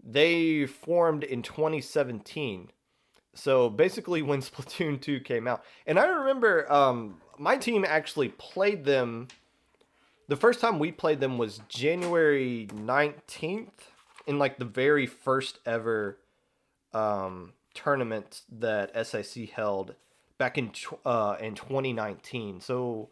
they formed in 2017. So basically when Splatoon 2 came out. And I remember my team actually played them. The first time we played them was January 19th in like the very first ever tournament that SIC held back in 2019. So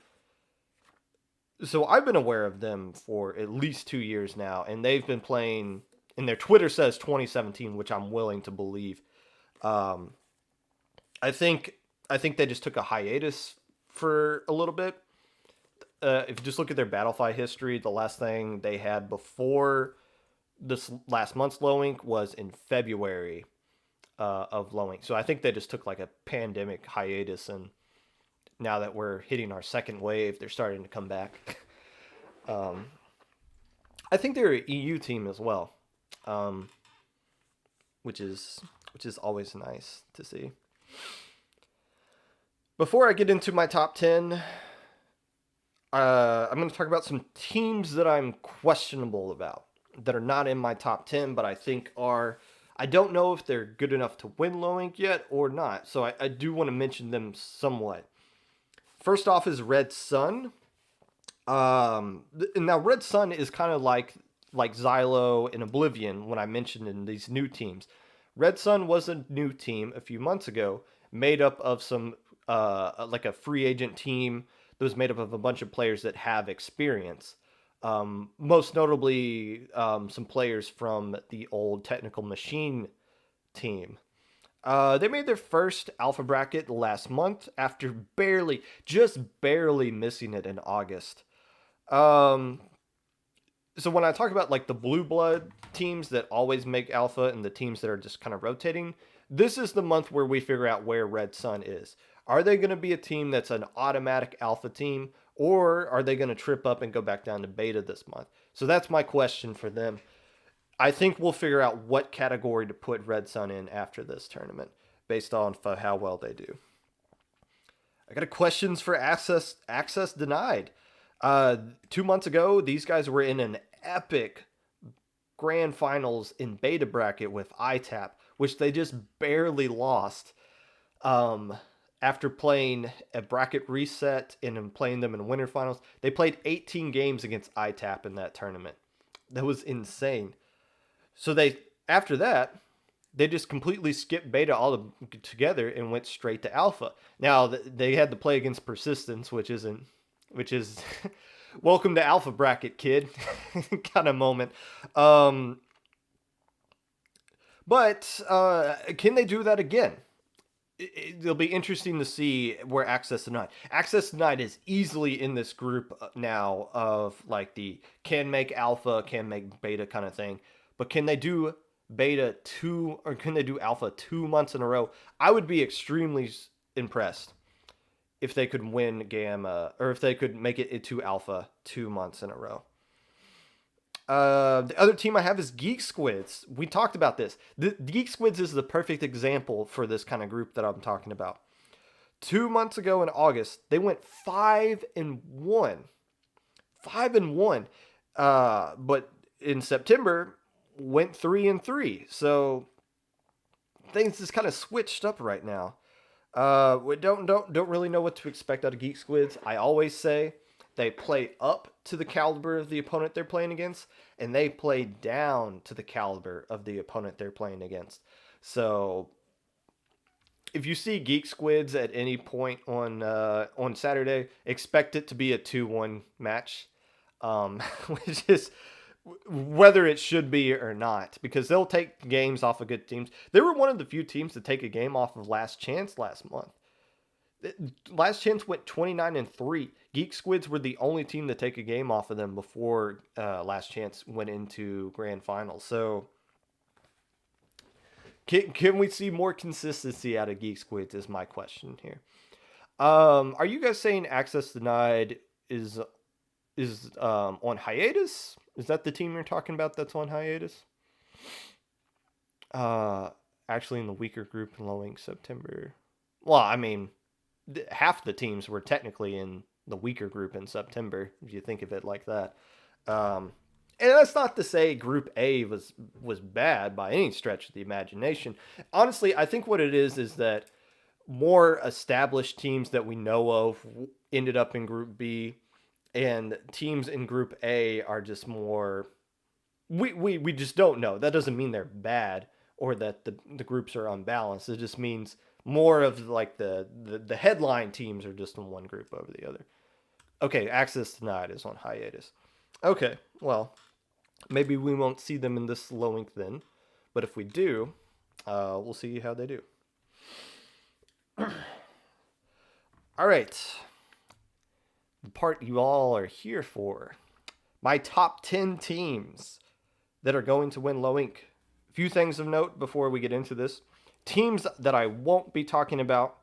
I've been aware of them for at least 2 years now, and they've been playing, and their Twitter says 2017, which I'm willing to believe. I think they just took a hiatus for a little bit. If you just look at their Battlefy history, the last thing they had before this last month's low ink was in February of low ink. So I think they just took like a pandemic hiatus, and now that we're hitting our second wave, they're starting to come back. I think they're an EU team as well, which is always nice to see. Before I get into my top 10, I'm going to talk about some teams that I'm questionable about, that are not in my top 10, but I think I don't know if they're good enough to win Low Ink yet or not, so I do want to mention them somewhat. First off is Red Sun. Now Red Sun is kind of like Xylo and Oblivion when I mentioned in these new teams. Red Sun was a new team a few months ago, made up of some like a free agent team that was made up of a bunch of players that have experience. Most notably, some players from the old Technical Machine team. They made their first alpha bracket last month after just barely missing it in August. Um, so when I talk about like the blue blood teams that always make alpha and the teams that are just kind of rotating, this is the month where we figure out where Red Sun is. Are they going to be a team that's an automatic alpha team, or are they going to trip up and go back down to beta this month? So that's my question for them. I think we'll figure out what category to put Red Sun in after this tournament based on how well they do. I got a questions for access denied. 2 months ago, these guys were in an epic grand finals in beta bracket with ITAP, which they just barely lost. After playing a bracket reset and playing them in winter finals, they played 18 games against ITAP in that tournament. That was insane. So after that, they just completely skipped beta all together and went straight to alpha. Now they had to play against Persistence, which is welcome to alpha bracket, kid, kind of moment. But can they do that again? It'll be interesting to see where Access Denied. Access Denied is easily in this group now of like the can make alpha, can make beta kind of thing. But can they do beta 2 or can they do alpha 2 months in a row? I would be extremely impressed if they could win gamma or if they could make it into alpha 2 months in a row. The other team I have is Geek Squids. We talked about this. The Geek Squids is the perfect example for this kind of group that I'm talking about. 2 months ago in August, they went 5-1. 5-1. But in September, went 3-3. So things just kind of switched up right now. We don't really know what to expect out of Geek Squids. I always say they play up to the caliber of the opponent they're playing against, and they play down to the caliber of the opponent they're playing against. So if you see Geek Squids at any point on Saturday, expect it to be a 2-1 match, which is whether it should be or not, because they'll take games off of good teams. They were one of the few teams to take a game off of Last Chance last month. Last Chance went 29-3. Geek Squids were the only team to take a game off of them before Last Chance went into grand finals. So can we see more consistency out of Geek Squids is my question here. Are you guys saying Access Denied is on hiatus? Is that the team you're talking about that's on hiatus? Actually in the weaker group in Low Ink September. Well, I mean, half the teams were technically in the weaker group in September, if you think of it like that. And that's not to say Group A was bad by any stretch of the imagination. Honestly, I think what it is that more established teams that we know of ended up in Group B, and teams in Group A are just more... We just don't know. That doesn't mean they're bad or that the groups are unbalanced. It just means more of like the headline teams are just in one group over the other. Okay, Access Denied is on hiatus. Okay, well, maybe we won't see them in this Low Ink then, but if we do, we'll see how they do. All right, the part you all are here for. My top 10 teams that are going to win Low Ink. A few things of note before we get into this. Teams that I won't be talking about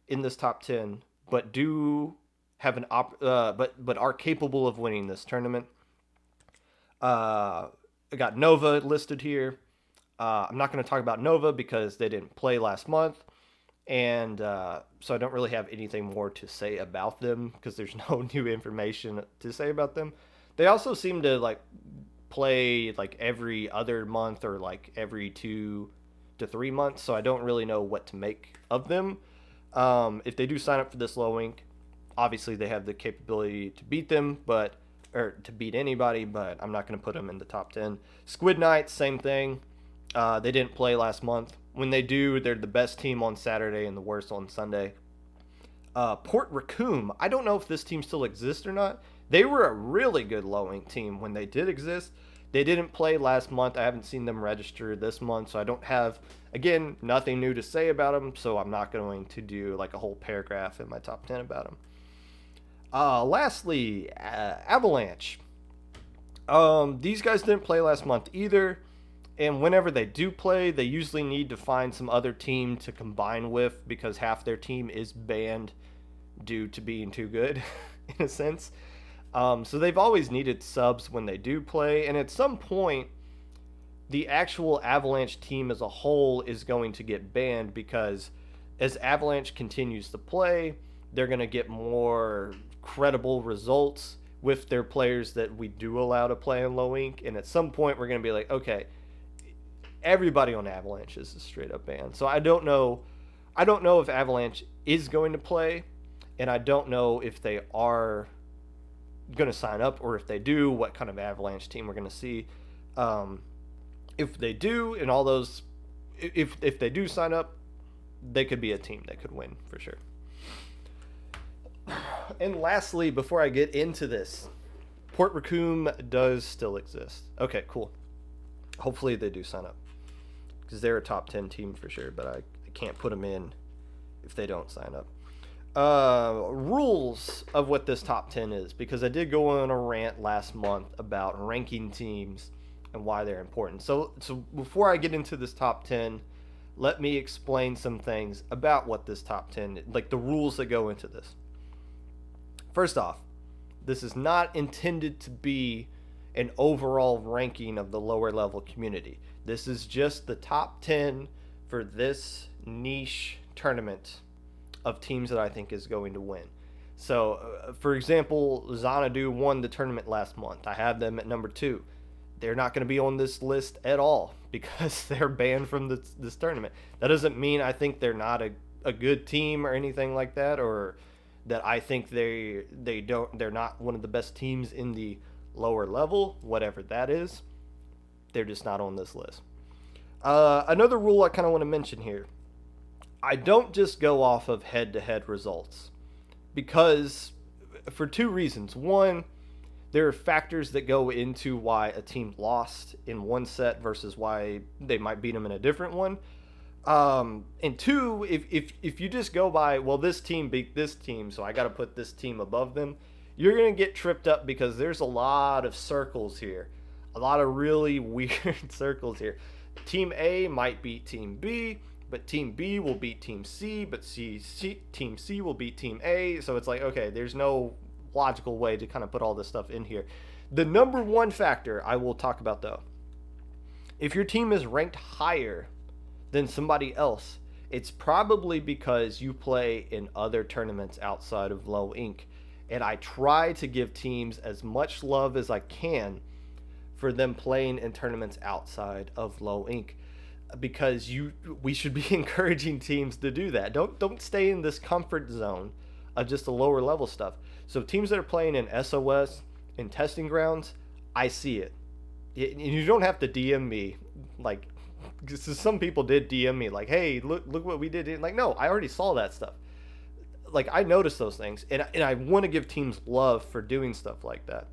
in this top 10, but do have but are capable of winning this tournament. I got Nova listed here. I'm not going to talk about Nova because they didn't play last month, and so I don't really have anything more to say about them because there's no new information to say about them. They also seem to like play like every other month or like every 2 to 3 months, so I don't really know what to make of them. If they do sign up for this low ink, obviously they have the capability to beat them, but or to beat anybody, but I'm not going to put them in the top 10. Squid Knights, same thing. They didn't play last month. When they do, they're the best team on Saturday and the worst on Sunday. Port Raccoon, I don't know if this team still exists or not. They were a really good low ink team when they did exist. They didn't play last month. I haven't seen them register this month, so I don't have, again, nothing new to say about them, so I'm not going to do like a whole paragraph in my top 10 about them. Lastly, Avalanche. These guys didn't play last month either, and whenever they do play, they usually need to find some other team to combine with because half their team is banned due to being too good, in a sense. So they've always needed subs when they do play, and at some point, the actual Avalanche team as a whole is going to get banned because as Avalanche continues to play, they're going to get more credible results with their players that we do allow to play in low ink, and at some point we're going to be like, okay, everybody on Avalanche is a straight up ban. So I don't know if Avalanche is going to play, and I don't know if they are going to sign up, or if they do, what kind of Avalanche team we're going to see. If they do, and all those, if they do sign up, they could be a team that could win for sure. And lastly, before I get into this, Port Raccoon does still exist. Okay, cool. Hopefully they do sign up, because they're a top 10 team for sure, but I can't put them in if they don't sign up. Rules of what this top 10 is, because I did go on a rant last month about ranking teams and why they're important. So before I get into this top 10, let me explain some things about what this top 10, like the rules that go into this. First off, this is not intended to be an overall ranking of the lower level community. This is just the top 10 for this niche tournament of teams that I think is going to win. So, for example, Xanadu won the tournament last month. I have them at number 2. They're not going to be on this list at all because they're banned from this tournament. That doesn't mean I think they're not a good team or anything like that, or that I think they're not one of the best teams in the lower level, whatever that is. They're just not on this list. Another rule I kind of want to mention here. I don't just go off of head-to-head results, because for 2 reasons. One, there are factors that go into why a team lost in one set versus why they might beat them in a different one. And 2, if you just go by, well, this team beat this team, so I got to put this team above them, you're going to get tripped up because there's a lot of circles here. A lot of really weird circles here. Team A might beat Team B, but Team B will beat Team C, but Team C will beat Team A. So it's like, okay, there's no logical way to kind of put all this stuff in here. The number one factor I will talk about, though, if your team is ranked higher than somebody else, it's probably because you play in other tournaments outside of low ink. And I try to give teams as much love as I can for them playing in tournaments outside of low ink, because we should be encouraging teams to do that. Don't stay in this comfort zone of just the lower level stuff. So teams that are playing in SOS and testing grounds, I see it. You don't have to DM me, like, some people did DM me like, hey, look what we did. Like, no, I already saw that stuff. Like, I noticed those things, and I want to give teams love for doing stuff like that.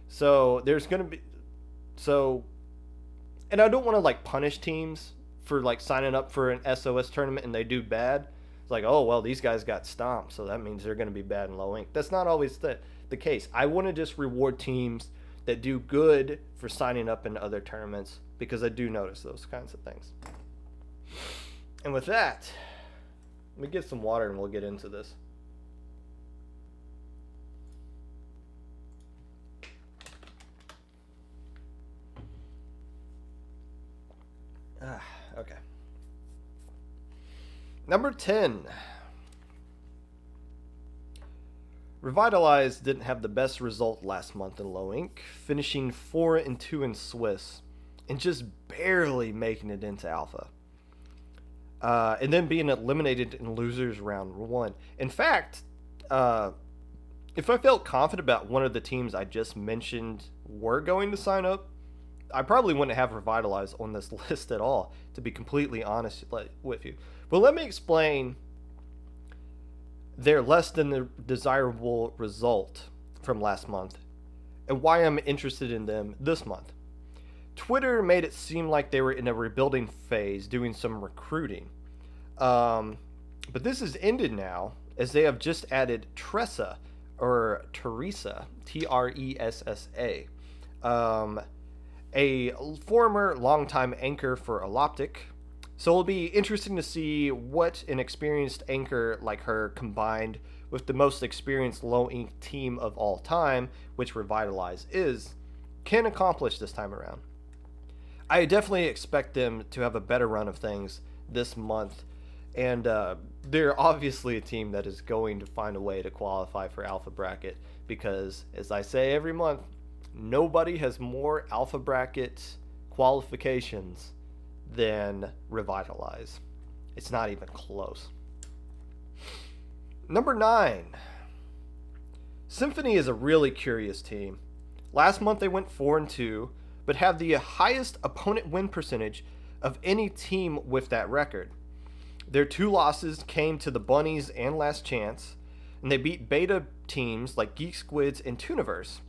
So there's gonna be, and I don't want to like punish teams for like signing up for an SOS tournament and they do bad. It's like, oh well, these guys got stomped, so that means they're gonna be bad in low ink. That's not always the case. I want to just reward teams that do good for signing up in other tournaments, because I do notice those kinds of things. And with that, let me get some water and we'll get into this. Okay. Number 10. Revitalize didn't have the best result last month in low ink, finishing 4-2 in Swiss and just barely making it into Alpha. And then being eliminated in losers round 1. In fact, if I felt confident about one of the teams I just mentioned were going to sign up, I probably wouldn't have Revitalize on this list at all, to be completely honest with you. But let me explain their less than the desirable result from last month and why I'm interested in them this month. Twitter made it seem like they were in a rebuilding phase doing some recruiting. But this has ended now as they have just added Teresa, Tressa, a former longtime anchor for Eloptic. So it'll be interesting to see what an experienced anchor like her combined with the most experienced low ink team of all time, which Revitalize is, can accomplish this time around. I definitely expect them to have a better run of things this month, and they're obviously a team that is going to find a way to qualify for Alpha Bracket because, as I say every month, nobody has more Alpha Bracket qualifications than Revitalize. It's not even close. Number 9. Symphony is a really curious team. Last month they went 4-2, but have the highest opponent win percentage of any team with that record. Their 2 losses came to the Bunnies and Last Chance, and they beat beta teams like Geek Squids and Tooniverse,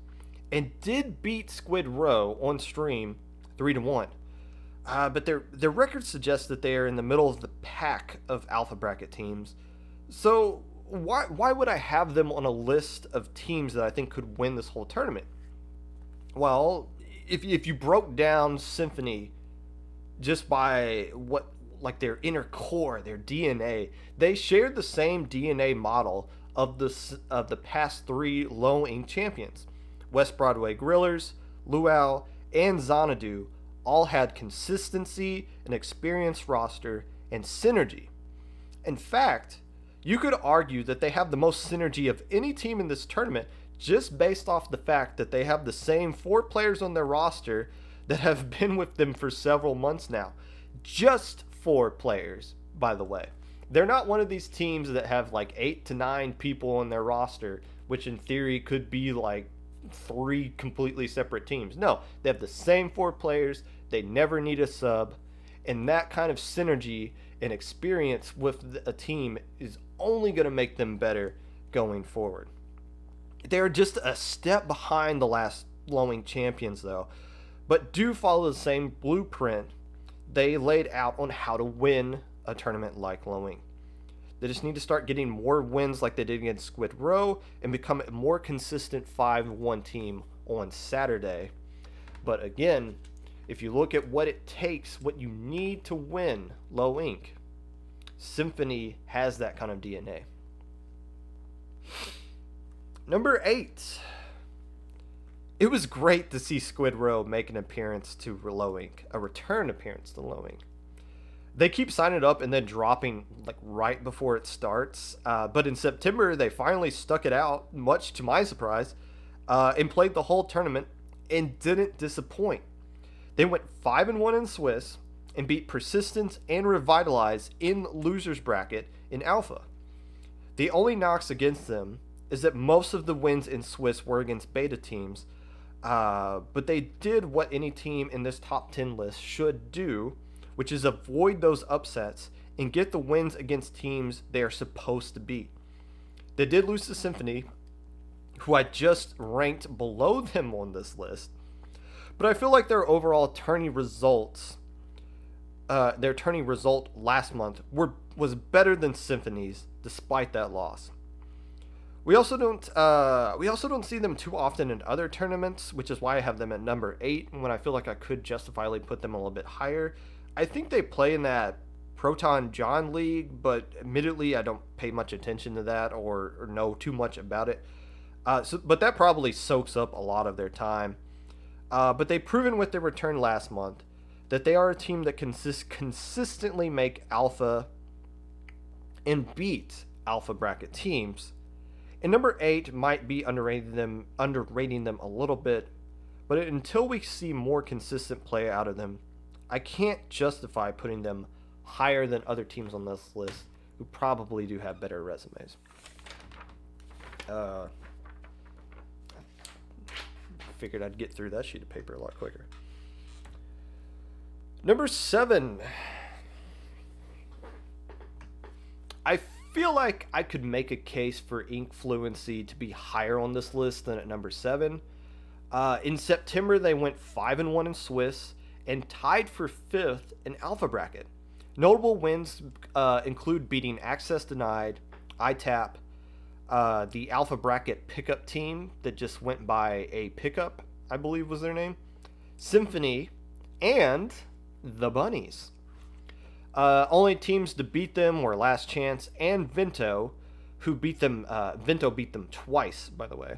and did beat Squid Row on stream 3-1. But their record suggests that they are in the middle of the pack of Alpha Bracket teams. So why would I have them on a list of teams that I think could win this whole tournament? Well, if you broke down Symphony just by what, like, their inner core, their DNA, they shared the same DNA model of the past 3 low ink champions. West Broadway Grillers, Luau, and Xanadu all had consistency, an experienced roster, and synergy. In fact, you could argue that they have the most synergy of any team in this tournament just based off the fact that they have the same 4 players on their roster that have been with them for several months now. Just 4 players, by the way. They're not one of these teams that have like 8 to 9 people on their roster, which in theory could be like 3 completely separate teams. No, they have the same 4 players. They never need a sub. And that kind of synergy and experience with a team is only going to make them better going forward. They're just a step behind the last low ink champions, though, but do follow the same blueprint they laid out on how to win a tournament like low ink. They just need to start getting more wins like they did against Squid Row and become a more consistent 5-1 team on Saturday. But again, if you look at what it takes, what you need to win low ink, Symphony has that kind of DNA. Number 8. It was great to see Squid Row make an appearance to low ink, a return appearance to low ink. They keep signing up and then dropping like right before it starts. But in September, they finally stuck it out, much to my surprise, and played the whole tournament and didn't disappoint. They went 5-1 in Swiss and beat Persistence and Revitalize in losers bracket in Alpha. The only knocks against them is that most of the wins in Swiss were against beta teams, but they did what any team in this top 10 list should do, which is avoid those upsets and get the wins against teams they are supposed to beat. They did lose to Symphony, who I just ranked below them on this list, but I feel like their overall tourney results, their tourney result last month was better than Symphony's despite that loss. We also don't see them too often in other tournaments, which is why I have them at number 8 when I feel like I could justifiably put them a little bit higher. I think they play in that Proton John League, but admittedly I don't pay much attention to that or know too much about it. But that probably soaks up a lot of their time. But they've proven with their return last month that they are a team that consistently make alpha and beat alpha bracket teams, And number 8 might be underrating them a little bit, but until we see more consistent play out of them, I can't justify putting them higher than other teams on this list who probably do have better resumes. Figured I'd get through that sheet of paper a lot quicker. Number 7. I feel like I could make a case for ink fluency to be higher on this list than at number 7. In September, they went 5-1 in Swiss and tied for 5th in Alpha Bracket. Notable wins include beating Access Denied, ITAP, the Alpha Bracket pickup team that just went by a pickup, I believe was their name, Symphony, and the Bunnies. Only teams to beat them were Last Chance and Vento, who beat them. Vento beat them twice, by the way.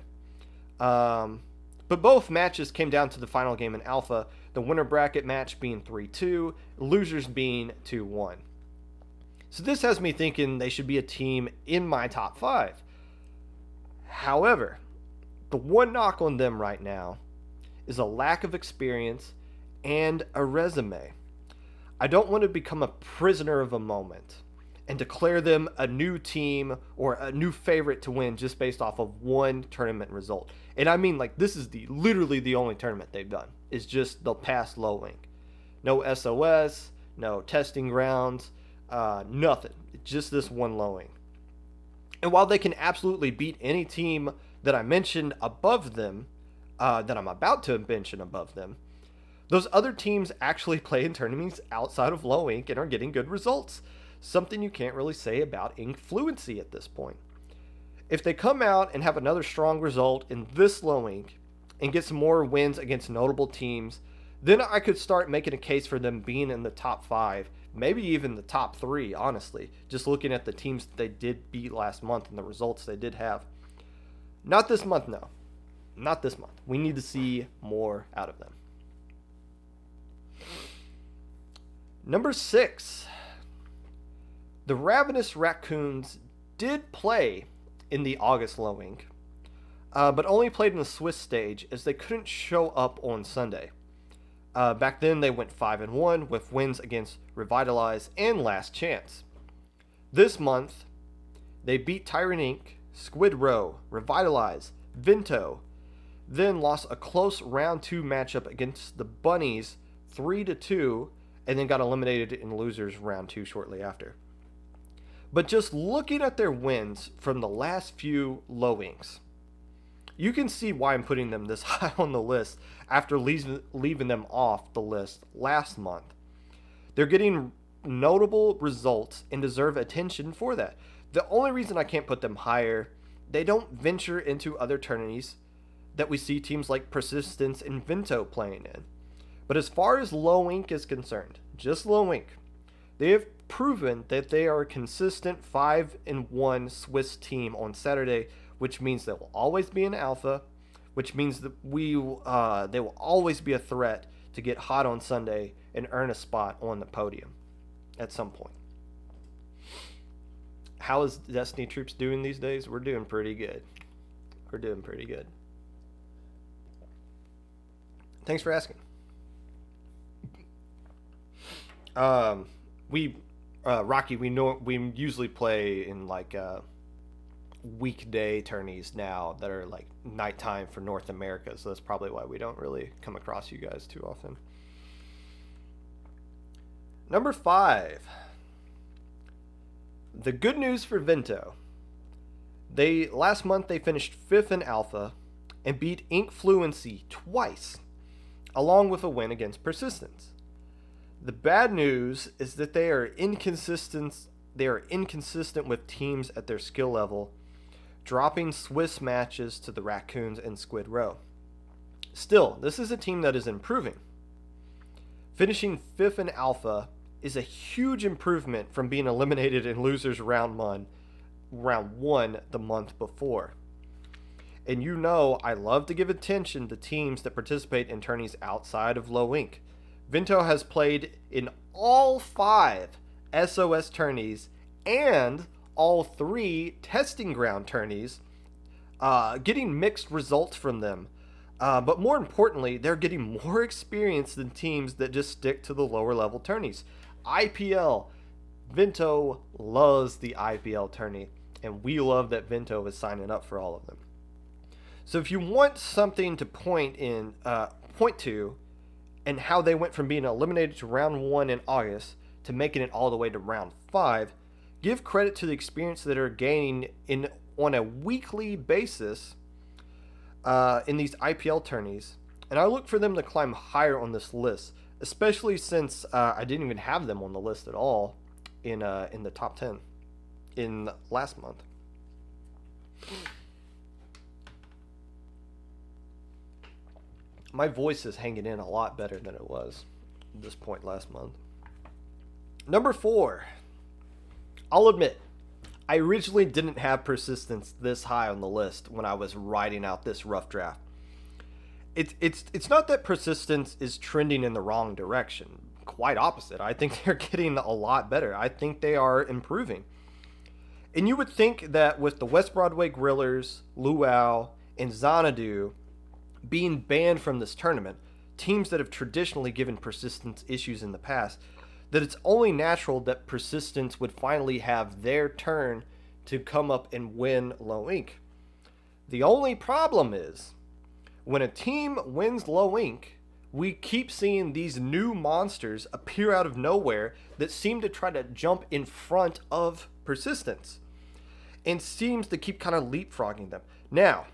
But both matches came down to the final game in Alpha, the winner bracket match being 3-2, losers being 2-1. So this has me thinking they should be a team in my top 5. However, the one knock on them right now is a lack of experience and a resume. I don't want to become a prisoner of a moment and declare them a new team or a new favorite to win just based off of one tournament result. And I mean, like, this is literally the only tournament they've done. It's just the past low ink. No SOS, no testing grounds, nothing. It's just this one low ink. And while they can absolutely beat any team that I mentioned above them, that I'm about to mention above them, those other teams actually play in tournaments outside of low ink and are getting good results. Something you can't really say about ink fluency at this point. If they come out and have another strong result in this low ink and get some more wins against notable teams, then I could start making a case for them being in the top 5, maybe even the top 3, honestly, just looking at the teams that they did beat last month and the results they did have. Not this month, no. Not this month. We need to see more out of them. Number 6. The Ravenous Raccoons did play in the August low ink, but only played in the Swiss stage as they couldn't show up on Sunday. Back then they went 5-1 with wins against Revitalize and Last Chance. This month, they beat Tyrant Inc., Squid Row, Revitalize, Vento, then lost a close round 2 matchup against the Bunnies 3-2, and then got eliminated in losers round 2 shortly after. But just looking at their wins from the last few low inks, you can see why I'm putting them this high on the list after leaving them off the list last month. They're getting notable results and deserve attention for that. The only reason I can't put them higher, they don't venture into other tourneys that we see teams like Persistence and Vento playing in. But as far as low ink is concerned, just low ink, they have proven that they are a consistent 5-1 Swiss team on Saturday, which means they will always be in alpha, which means that they will always be a threat to get hot on Sunday and earn a spot on the podium at some point. How is Destiny Troops doing these days? We're doing pretty good. We're doing pretty good. Thanks for asking. Rocky, we usually play in like weekday tourneys now that are like nighttime for North America, so that's probably why we don't really come across you guys too often. Number 5. The good news for Vento. Last month they finished 5th in Alpha and beat Ink Fluency twice, along with a win against Persistence. The bad news is that they are inconsistent with teams at their skill level, dropping Swiss matches to the Raccoons and Squid Row. Still, this is a team that is improving. Finishing 5th in Alpha is a huge improvement from being eliminated in losers round 1 the month before. And you know I love to give attention to teams that participate in tourneys outside of low ink. Vento has played in all 5 SOS tourneys and all 3 testing ground tourneys getting mixed results from them. But more importantly, they're getting more experience than teams that just stick to the lower level tourneys. IPL, Vento loves the IPL tourney, and we love that Vento is signing up for all of them. So if you want something to point to, and how they went from being eliminated to round 1 in August to making it all the way to round 5, give credit to the experience that are gaining on a weekly basis in these IPL tourneys, and I look for them to climb higher on this list, especially since I didn't even have them on the list at all in the top 10 in last month. My voice is hanging in a lot better than it was at this point last month. Number 4. I'll admit, I originally didn't have Persistence this high on the list when I was writing out this rough draft. It's not that Persistence is trending in the wrong direction. Quite opposite. I think they're getting a lot better. I think they are improving. And you would think that with the West Broadway Grillers, Luau, and Xanadu being banned from this tournament, teams that have traditionally given Persistence issues in the past, that it's only natural that Persistence would finally have their turn to come up and win Low Ink. The only problem is, when a team wins Low Ink, we keep seeing these new monsters appear out of nowhere that seem to try to jump in front of Persistence, and seems to keep kind of leapfrogging them. Now,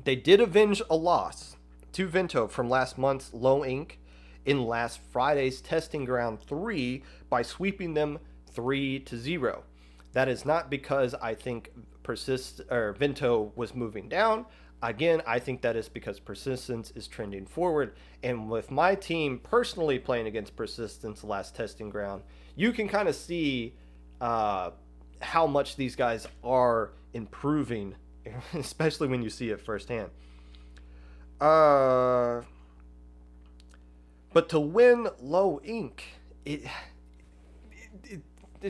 they did avenge a loss to Vento from last month's Low Ink in last Friday's Testing Ground 3 by sweeping them 3-0. That is not because I think Vento was moving down. Again, I think that is because Persistence is trending forward. And with my team personally playing against Persistence last Testing Ground, you can kind of see how much these guys are improving, especially when you see it firsthand. But to win Low Ink, it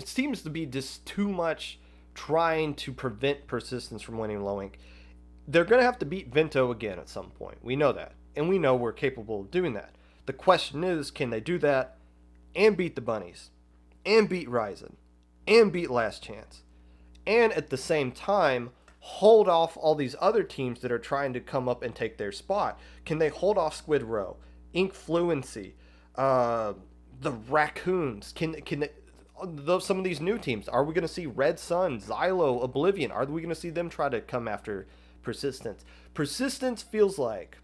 seems to be just too much trying to prevent Persistence from winning Low Ink. They're going to have to beat Vento again at some point. We know that. And we know we're capable of doing that. The question is, can they do that and beat the Bunnies, and beat Ryzen, and beat Last Chance, and at the same time hold off all these other teams that are trying to come up and take their spot? Can they hold off Squid Row, Ink Fluency, the Raccoons? Can some of these new teams, are we going to see Red Sun, Xylo, Oblivion? Are we going to see them try to come after Persistence? Persistence feels like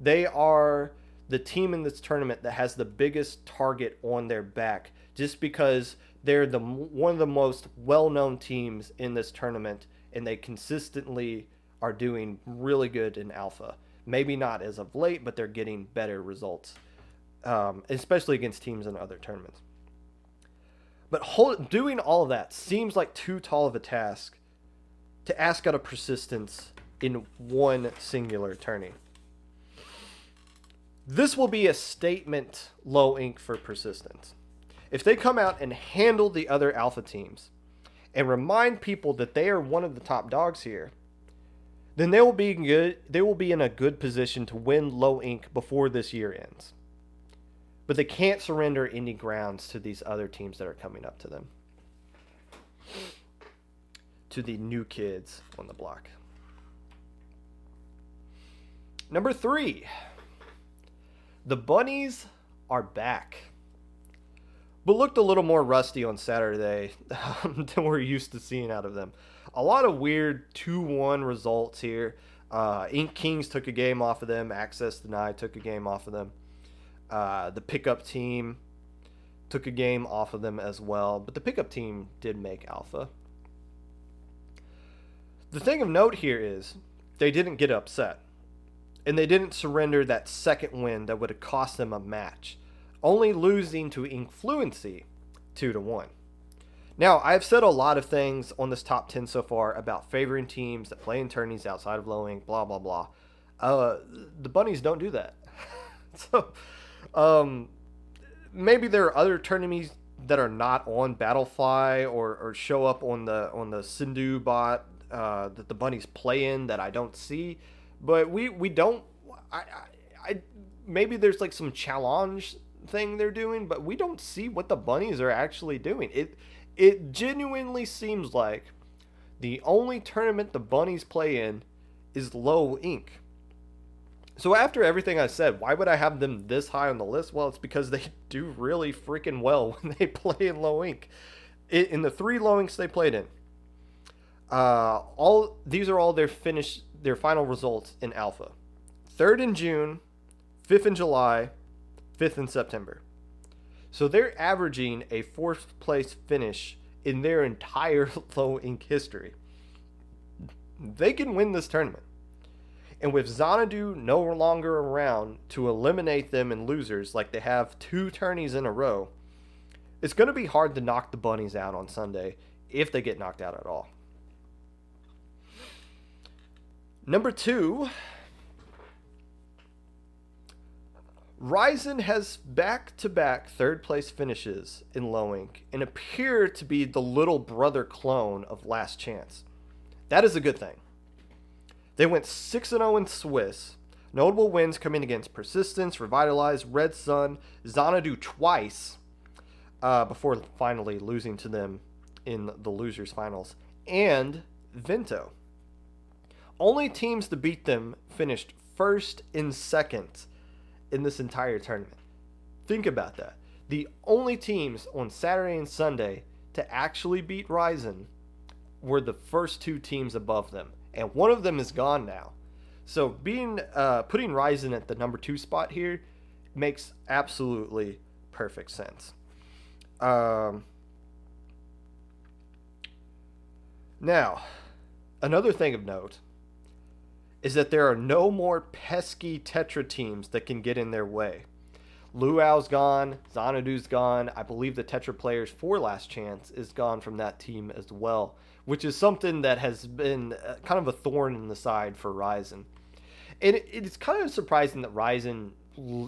they are the team in this tournament that has the biggest target on their back, just because they're one of the most well-known teams in this tournament, and they consistently are doing really good in Alpha. Maybe not as of late, but they're getting better results, especially against teams in other tournaments. But doing all of that seems like too tall of a task to ask out of Persistence in one singular tourney. This will be a statement Low Ink for Persistence. If they come out and handle the other Alpha teams and remind people that they are one of the top dogs here, then they will be good. They will be in a good position to win Low Ink before this year ends. But they can't surrender any grounds to these other teams that are coming up to them. To the new kids on the block. Number 3. The Bunnies are back. But looked a little more rusty on Saturday than we're used to seeing out of them. A lot of weird 2-1 results here. Ink Kings took a game off of them. Access Denied took a game off of them. The pickup team took a game off of them as well. But the pickup team did make Alpha. The thing of note here is they didn't get upset. And they didn't surrender that second win that would have cost them a match, only losing to Ink Fluency 2-1. Now, I've said a lot of things on this top 10 so far about favoring teams that play in tourneys outside of Low Ink, blah, blah, blah. The Bunnies don't do that. So, maybe there are other tourneys that are not on Battlefly or show up on the Sindhu bot that the Bunnies play in that I don't see, but we don't. I maybe there's like some challenge thing they're doing, but we don't see what the Bunnies are actually doing. It genuinely seems like the only tournament the Bunnies play in is Low Ink. So after everything I said, why would I have them this high on the list? Well, it's because they do really freaking well when they play in Low Ink. In the 3 Low Inks they played in, all these are all their final results in Alpha. 3rd in June, 5th in July, 5th in September. So they're averaging a 4th place finish in their entire Low Ink history. They can win this tournament. And with Xanadu no longer around to eliminate them in losers like they have 2 tourneys in a row, it's going to be hard to knock the Bunnies out on Sunday if they get knocked out at all. Number 2, Ryzen has back-to-back 3rd place finishes in Low Ink and appear to be the little brother clone of Last Chance. That is a good thing. They went 6-0 in Swiss. Notable wins coming against Persistence, Revitalize, Red Sun, Xanadu twice, before finally losing to them in the losers finals, and Vento. Only teams to beat them finished 1st and 2nd in this entire tournament. Think about that. The only teams on Saturday and Sunday to actually beat Ryzen were the first 2 teams above them. And one of them is gone now. So putting Ryzen at the number 2 spot here makes absolutely perfect sense. Now, another thing of note is that there are no more pesky Tetra teams that can get in their way. Luau's gone, Xanadu's gone. I believe the Tetra players for Last Chance is gone from that team as well, which is something that has been kind of a thorn in the side for Ryzen. And it's kind of surprising that Ryzen,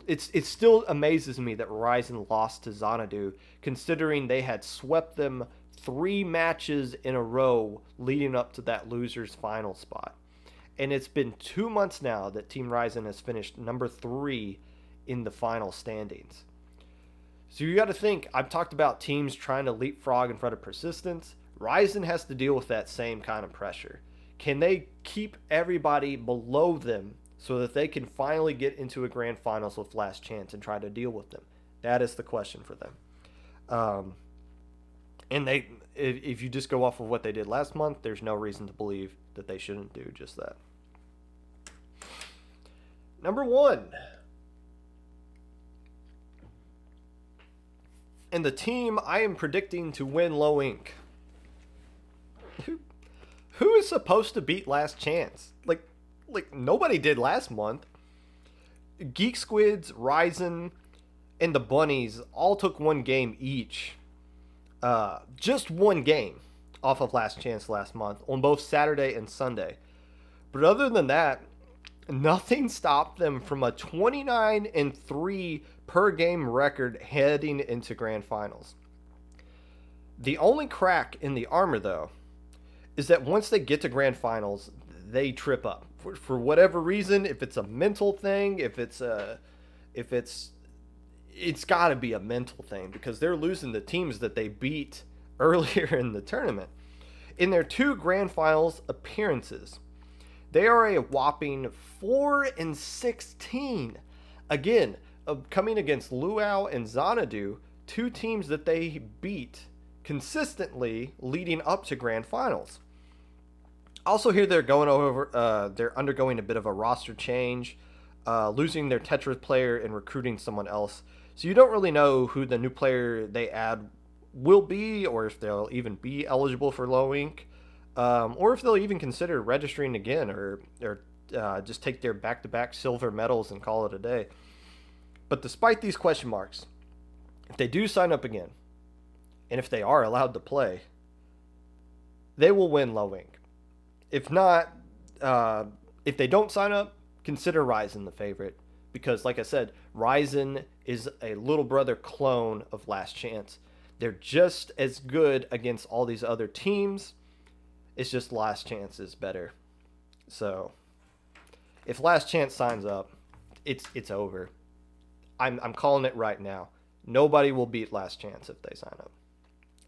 it still amazes me that Ryzen lost to Xanadu, considering they had swept them 3 matches in a row leading up to that loser's final spot. And it's been 2 months now that Team Ryzen has finished number 3 in the final standings. So you got to think, I've talked about teams trying to leapfrog in front of Persistence. Ryzen has to deal with that same kind of pressure. Can they keep everybody below them so that they can finally get into a grand finals with Last Chance and try to deal with them? That is the question for them. And if you just go off of what they did last month, there's no reason to believe that they shouldn't do just that. Number 1. And the team I am predicting to win Low Ink. Who is supposed to beat Last Chance? Like nobody did last month. Geek Squids, Ryzen, and the Bunnies all took 1 game each. Just 1 game off of Last Chance last month on both Saturday and Sunday. But other than that, nothing stopped them from a 29-3 per game record heading into grand finals. The only crack in the armor, though, is that once they get to grand finals, they trip up for whatever reason. If it's a mental thing, it's got to be a mental thing, because they're losing the teams that they beat earlier in the tournament. In their 2 grand finals appearances, they are a whopping 4-16. Again, coming against Luau and Xanadu, 2 teams that they beat consistently leading up to grand finals. Also here they're undergoing a bit of a roster change, losing their Tetris player and recruiting someone else. So you don't really know who the new player they add will be, or if they'll even be eligible for Low Ink, or if they'll even consider registering again, or just take their back-to-back silver medals and call it a day. But despite these question marks, if they do sign up again, and if they are allowed to play, they will win Low Ink. If not, if they don't sign up, consider Ryzen the favorite, because like I said, Ryzen is a little brother clone of Last Chance. They're just as good against all these other teams, It's just Last Chance is better. So if Last Chance signs up, it's over. I'm calling it right now. Nobody will beat Last Chance if they sign up.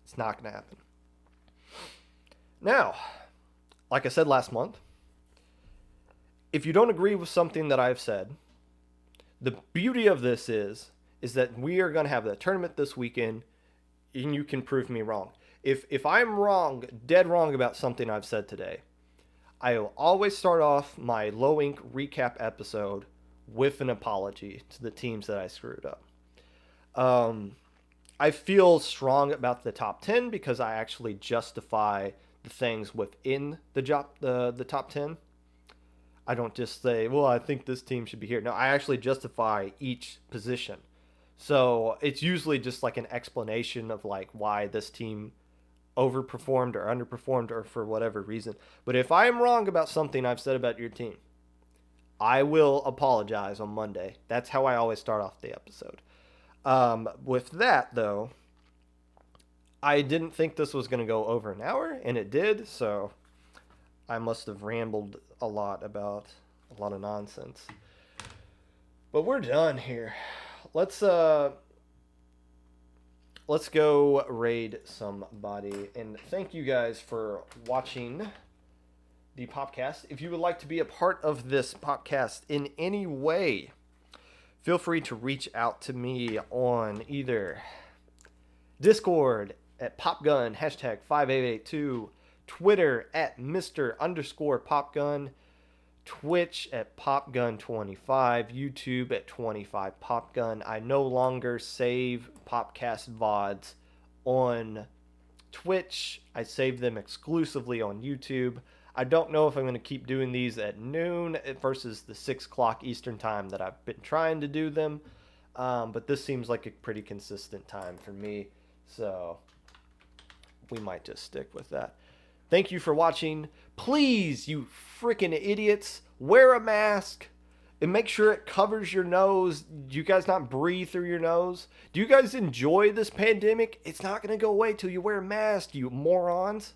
It's not going to happen. Now, like I said last month, if you don't agree with something that I've said, the beauty of this is that we are going to have the tournament this weekend, and you can prove me wrong. If I'm wrong, dead wrong about something I've said today, I will always start off my low ink recap episode with an apology to the teams that I screwed up. I feel strong about the top 10 because I actually justify the things within the top 10. I don't just say, well, I think this team should be here. No, I actually justify each position. So it's usually just like an explanation of like why this team overperformed or underperformed or for whatever reason. But if I'm wrong about something I've said about your team, I will apologize on Monday. That's how I always start off the episode. With that, though, I didn't think this was going to go over an hour, and it did, so I must have rambled a lot about a lot of nonsense. But we're done here. Let's go raid somebody, and thank you guys for watching the Popcast. If you would like to be a part of this Popcast in any way, feel free to reach out to me on either Discord at Popgun, hashtag 5882, Twitter at Mr_Popgun, Twitch at Popgun25, YouTube at 25Popgun. I no longer save Popcast VODs on Twitch. I save them exclusively on YouTube. I don't know if I'm going to keep doing these at noon versus the 6 o'clock Eastern time that I've been trying to do them. But this seems like a pretty consistent time for me. So we might just stick with that. Thank you for watching. Please, you freaking idiots, wear a mask and make sure it covers your nose. Do you guys not breathe through your nose? Do you guys enjoy this pandemic? It's not going to go away till you wear a mask, you morons.